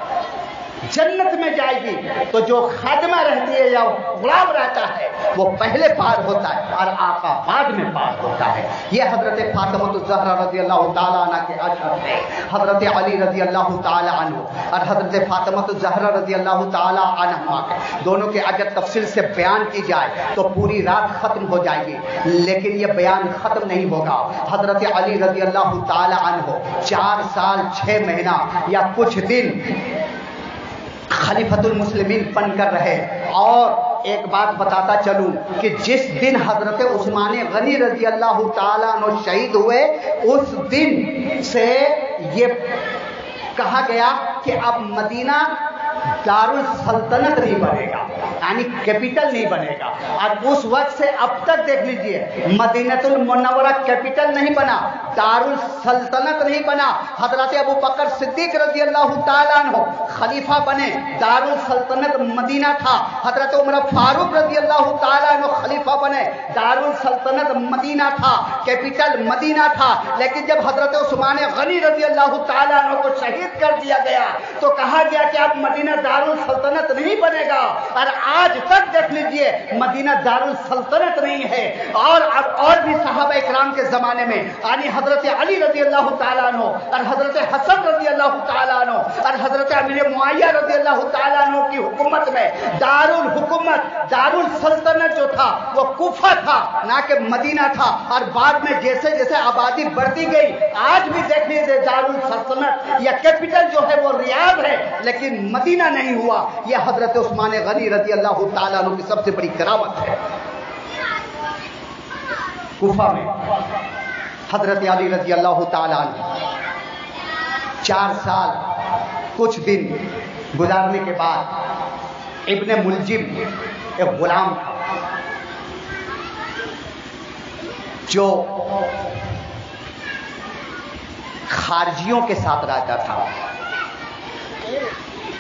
D: جنت میں جائے گی۔ تو جو خادمہ رہتی ہے یا غلام رہتا ہے وہ پہلے پار ہوتا ہے اور آقا بعد میں پار ہوتا ہے۔ یہ حضرت فاطمہ الزہرا رضی اللہ تعالیٰ عنہ کے اشر ہے۔ حضرت علی رضی اللہ تعالیٰ عنہ اور حضرت فاطمہ الزہرا رضی اللہ تعالیٰ عنہ دونوں کے اگر تفصیل سے بیان کی جائے تو پوری رات ختم ہو جائے گی، لیکن یہ بیان ختم نہیں ہوگا۔ حضرت علی رضی اللہ تعالیٰ عنہ 4 سال 6 مہینہ یا کچھ دن خلیفۃ المسلمین بن کر رہے۔ اور ایک بات بتاتا چلوں کہ جس دن حضرت عثمان غنی رضی اللہ تعالیٰ عنہ شہید ہوئے، اس دن سے یہ کہا گیا کہ اب مدینہ دارالسلطنت نہیں بنے گا، یعنی کیپٹل نہیں بنے گا۔ اور اس وقت سے اب تک دیکھ لیجئے مدینہ المنورہ کیپٹل نہیں بنا، دارالسلطنت نہیں بنا۔ حضرت ابو بکر صدیق رضی اللہ تعالیٰ عنہ خلیفہ بنے، دارالسلطنت مدینہ تھا۔ حضرت عمر فاروق رضی اللہ تعالیٰ عنہ خلیفہ بنے، دارالسلطنت مدینہ تھا، کیپٹل مدینہ تھا۔ لیکن جب حضرت عثمان غنی رضی اللہ تعالیٰ عنہ کو شہید کر دیا گیا تو کہا گیا کہ اب مدینہ دارالسلطنت نہیں بنے گا۔ اور آج تک دیکھ لیجئے مدینہ دارالسلطنت نہیں ہے۔ اور بھی صحابہ اکرام کے زمانے میں یعنی حضرت علی رضی اللہ تعالیٰ عنہ اور حضرت حسن رضی اللہ تعالیٰ عنہ اور حضرت امیر معاویہ رضی اللہ تعالیٰ عنہ کی حکومت میں دارالحکومت دارالسلطنت جو تھا وہ کوفہ تھا، نہ کہ مدینہ تھا۔ اور بعد میں جیسے جیسے آبادی بڑھتی گئی، آج بھی دیکھ لیجیے دارالسلطنت یا کیپٹل جو ہے وہ ریاض ہے لیکن مدینہ نہیں ہوا۔ یہ حضرت عثمان غنی رضی اللہ تعالیٰ عنہ کی سب سے بڑی کرامت ہے۔ کوفہ میں حضرت علی رضی اللہ تعالیٰ عنہ 4 سال کچھ دن گزارنے کے بعد ابن ملجم ایک غلام تھا جو خارجیوں کے ساتھ رہتا تھا۔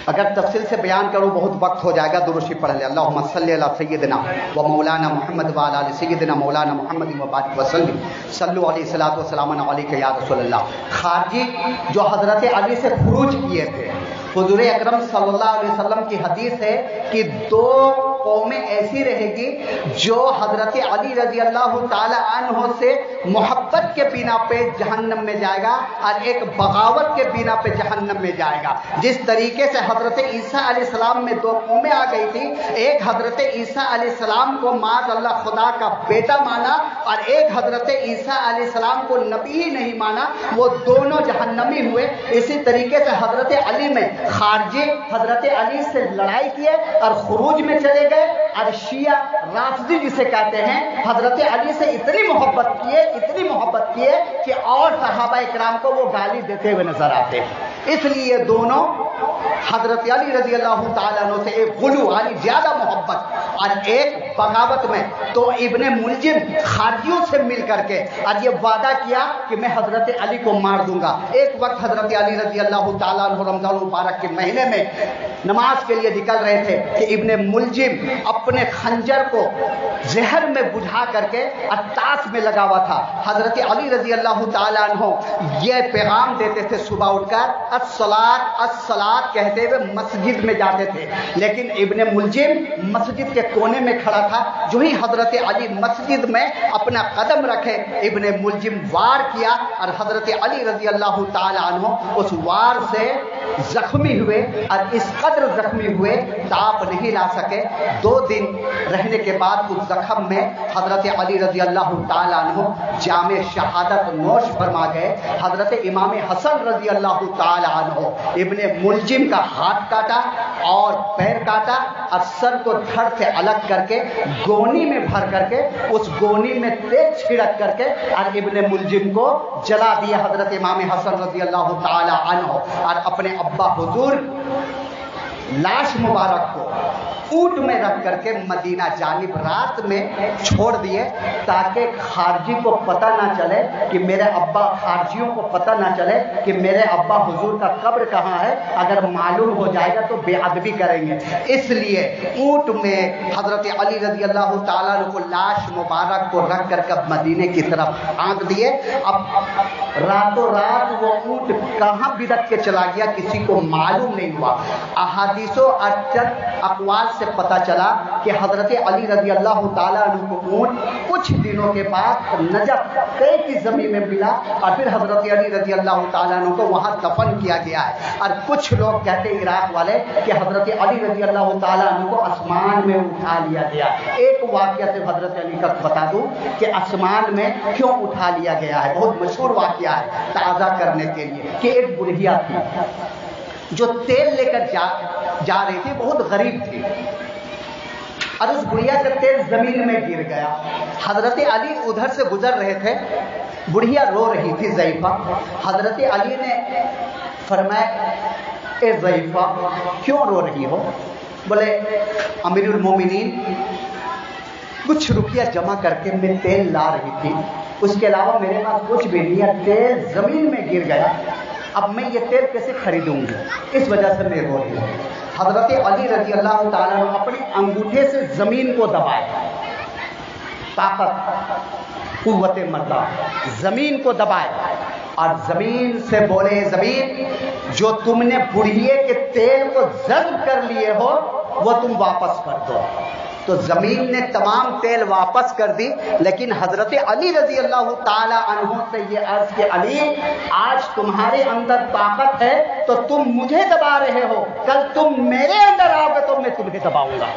D: اگر تفصیل سے بیان کروں بہت وقت ہو جائے گا، درود شریف پڑھ لیں۔ اللہم صلی علی سیدنا و مولانا محمد و علی سیدنا مولانا محمد و بارک وسلم صلو علیہ الصلوۃ والسلام علیک یا رسول اللہ۔ خارجی جو حضرت علی سے خروج کیے تھے हुजूर अकरम सल्लल्लाहु अलैहि वसल्लम की हदीस है कि दो कौमें ऐसी रहेगी जो हजरत अली रजी अल्लाह ताला अन्हो से मोहब्बत के बिना पे जहन्नम में जाएगा और एक बगावत के बिना पे जहन्नम में जाएगा। जिस तरीके से हजरत ईसा अलैहिस्सलाम में दो कौमें आ गई थी, एक हजरत ईसा अलैहिस्सलाम को माज़ अल्लाह खुदा का बेटा माना और एक हजरत ईसा अलैहिस्सलाम को नबी ही नहीं माना, वो दोनों जहन्नमी हुए। इसी तरीके से हजरत अली में खारजी हजरत अली से लड़ाई किए और खुरूज में चले गए और शिया राफिदी जिसे कहते हैं हजरत अली से इतनी मोहब्बत किए कि और सहाबा इकराम को वो गाली देते हुए नजर आते हैं। इसलिए दोनों हजरत अली रजी अल्लाह ताला अन्हु से एक गुलू यानी ज्यादा मोहब्बत और एक बगावत में। तो इब्ने मुलजिम खारजियों से मिल करके और ये वादा किया कि मैं हजरत अली को मार दूंगा। एक वक्त हजरत अली रजी अल्लाह ताला अन्हु रमजान मुबारक के महीने में नमाज के लिए निकल रहे थे कि इब्ने मुलजिम अपने खंजर को जहर में बुझा करके अत्तास में लगा हुआ था। हजरत अली रजी अल्लाह ताला अन्हु ये पैगाम देते थे सुबह उठकर अस्सलात अस्सलात कहते हुए मस्जिद में जाते थे, लेकिन इब्ने मुलजिम मस्जिद के कोने में खड़ा था। जो ही हजरत अली मस्जिद में अपना कदम रखे, इब्ने मुलजिम वार किया और हजरत अली रजी अल्लाह ताला अन्हु उस वार से जख्मी हुए और इस कदर जख्मी हुए ताप नहीं ला सके। 2 दिन रहने के बाद उस जख्म में हजरत अली रजी अल्लाह ताला अन्हु जामे शहादत नोश फरमा गए। हजरत इमाम हसन रजी अल्लाह ताला अन्हु इब्ने मुलजिम का हाथ काटा और पैर काटा और सर को धड़ से अलग करके गोनी में भर करके उस गोनी में तेज छिड़क करके और इब्ने मुलजिम को जला दिया हजरत इमाम हसन रजी अल्लाह ताला अन्हु और अपने अब्बा हुजूर लाश मुबारक को ऊंट में रख करके मदीना जानिब रात में छोड़ दिए ताकि खारजी को पता ना चले कि मेरे अब्बा खारजियों को पता ना चले कि मेरे अब्बा हुजूर का कब्र कहाँ है। अगर मालूम हो जाएगा तो बेअदबी करेंगे। इसलिए ऊंट में हजरत अली रजी अल्लाह ताला अन्हु को लाश मुबारक को रख करके मदीने की तरफ आंक दिए। अब रातों रात वो ऊंट कहाँ बिदक के चला गया किसी को मालूम नहीं हुआ। अहादीसों अक़वाल से पता चला कि हजरत अली रजी अल्लाह ताला अन्हु को ऊंट कुछ दिनों के बाद नजफ तय की जमीन में मिला और फिर हजरत अली रजी अल्लाह ताला अन्हु को वहां दफन किया गया है। और कुछ लोग कहते हैं इराक वाले कि हजरत अली रजी अल्लाह ताला अन्हु को आसमान में उठा लिया गया। एक वाकया से हजरत अली का बता दूं कि आसमान में क्यों उठा लिया गया है, बहुत मशहूर वाकया है ताज़ा करने के लिए कि एक बुढ़िया थी जो तेल लेकर जा रही थी, बहुत गरीब थी और उस बुढ़िया का तेल जमीन में गिर गया। हजरत अली उधर से गुजर रहे थे, बुढ़िया रो रही थी ज़ईफ़ा। हजरत अली ने फरमाया ए ज़ईफ़ा क्यों रो रही हो? बोले अमीरुल मोमिनीन कुछ रुपया जमा करके मैं तेल ला रही थी, उसके अलावा मेरे पास कुछ भी नहीं है, तेल जमीन में गिर गया, अब मैं ये तेल कैसे खरीदूंगी, इस वजह से मैं रो रही हूँ। हजरत अली रजी अल्लाह ताला अन्हु अपने अंगूठे से जमीन को दबाए, ताकत कुव्वत मर्दा, जमीन को दबाए और जमीन से बोले जमीन जो तुमने बुढ़िए के तेल को जब्त कर लिए हो वो तुम वापस कर दो। तो जमीन ने तमाम तेल वापस कर दी। लेकिन हजरत अली रजी अल्लाह ताला अन्हु से ये अर्ज कि अली आज तुम्हारे अंदर ताकत है तो तुम मुझे दबा रहे हो, कल तुम मेरे अंदर आओगे तो मैं तुम्हें दबाऊंगा।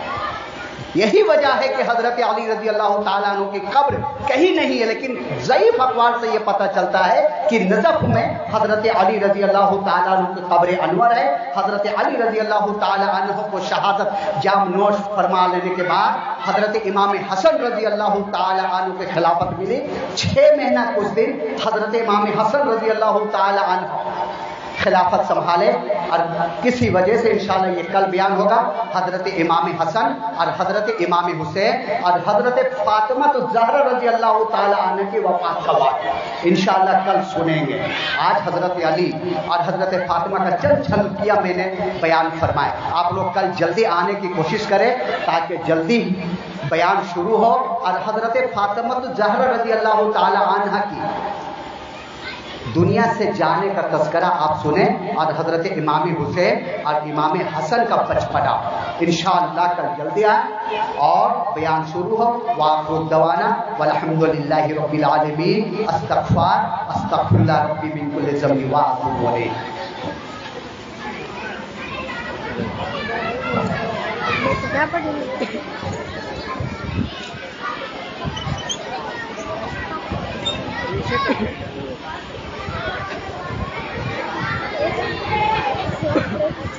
D: यही वजह है कि हजरत अली रजी अल्लाह ताला अन्हु की कब्र कहीं नहीं है, लेकिन ज़ईफ़ अक़वाल से यह पता चलता है कि नजफ में हजरत अली रजी अल्लाह ताला अन्हु की कब्र अनवर है। हजरत अली रजी अल्लाह ताला अन्हु को शहादत जाम नोश फरमा लेने के बाद हजरत इमाम हसन रजी अल्लाह ताला अन्हु की खिलाफत मिली। 6 महीना कुछ दिन हजरत इमाम हसन रजी अल्लाह ताला अन्हु खिलाफत संभाले और किसी वजह से इंशाअल्लाह ये कल बयान होगा। हजरत इमाम हसन और हजरत इमाम हुसैन और हजरत फातिमा तो ज़हरा रजी अल्लाह ताला अन्हा की वफात का वाक़या इंशाअल्लाह कल सुनेंगे। आज हजरत अली और हजरत फातिमा का चंद झलकियाँ मैंने बयान फरमाए। आप लोग कल जल्दी आने की कोशिश करें ताकि जल्दी बयान शुरू हो। और हजरत फातिमा तो ज़हरा रजी अल्लाह ताला अन्हा की दुनिया से जाने का तस्करा आप सुने और हजरत इमाम हुसैन और इमाम हसन का बचपना इंशाअल्लाह कल जल्दी आए और बयान शुरू हो। वाखिर दवाना वल्हम्दुलिल्लाहि रब्बिल आलमीन। अस्तगफिरुल्लाह रब्बी मिन कुल्लि ज़ंबि व अतूबु इलैह।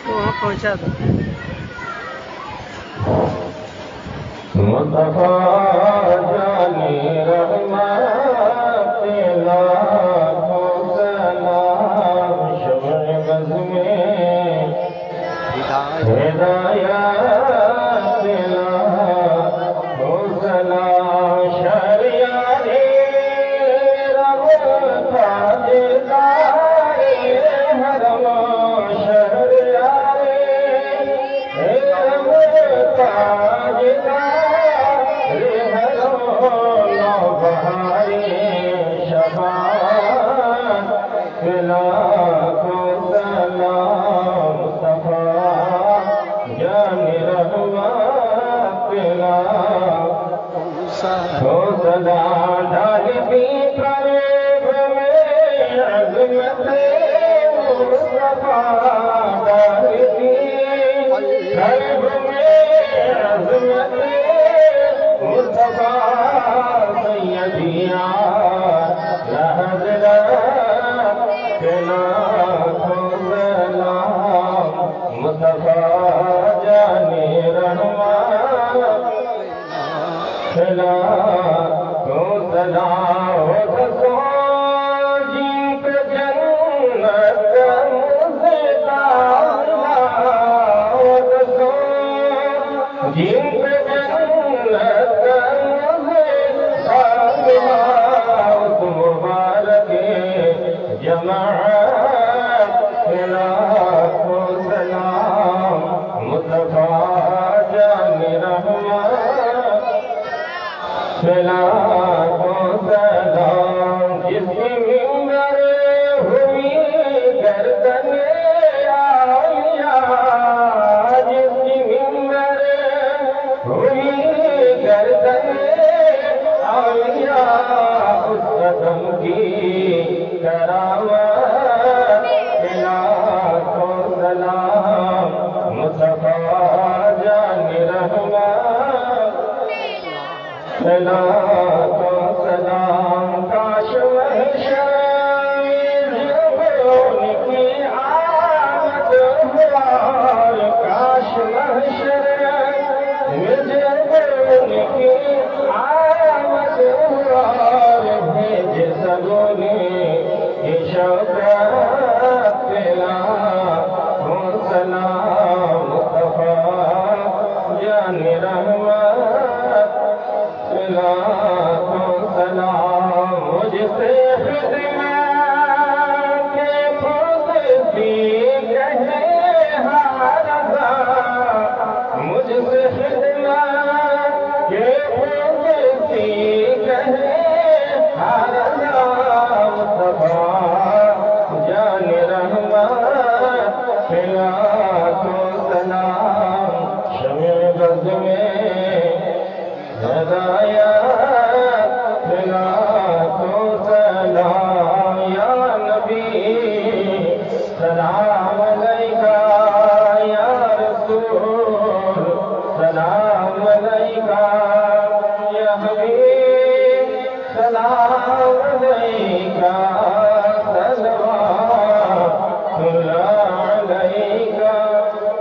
B: वहाँ पहुँचा दो।
C: मुस्तफा जाने रहमत लाखों सलाम शब बज़ में हिदायत लाखों सलाम शरियारे रब ताजदारे हरम शरियारे रब ताजदारे हरम नौबहारे शफाअत लाखों सलाम मुस्तफा जाने रहमत लाखों सदा ढालती करीब में अज़मत मुस्तफा ढालती करीब में अज़मत मुस्तफा सैयदिया लहज़रा लाखों सलाम मुस्तफा जाने रहमत लाखों सलाम हो जीत जन्नत मुज़दाना हो जीत जन्नत मुज़दाना उस मुबारक जमाअत लाखों सलाम मुस्तफा जाने रहमत लाखों सलाम जिसकी मिंबर हुई गर्दन आलिया जिसकी मिंबर हुई गर्दन आलिया उस कदम की करामत लाखों सलाम मुस्तफा जाने रहमत लाखों सलाम काश महशर की आमद हुआर काश महशर की आमद हुआर भेज सलोने शौकत लाखों सलाम मुस्तफा जाने रहमत लाखों सलाम मुझसे खिदमत के खुद सी कहे हारदा मुझसे खिदमत के खुद सी कहे हारदा मुस्तफा जाने रहमत लाखों सलाम शमे बज़ में हिदायत लाखों सलाम या नबी सलाम अलैका या रसूल सलाम अलैका या हबीब सलाम अलैका सलवातुल्लाह अलैका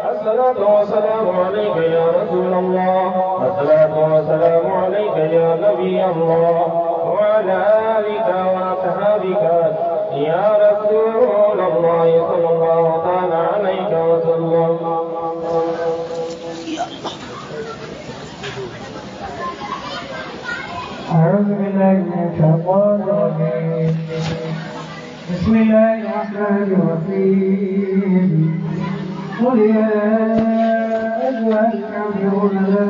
C: अस्सलातु वस्सलामु अलैका या रसूल अल्लाह अस्सलातु वस्सलामु अलैका या नबी अल्लाह वअला आलिका वअसहाबिका या रसूल अल्लाह सल्लल्लाहु तआला अलैका वसल्लम।
A: أعوذ بالله من الشيطان الرجيم بسم الله الرحمن الرحيم قل يا أيها الكافرون لا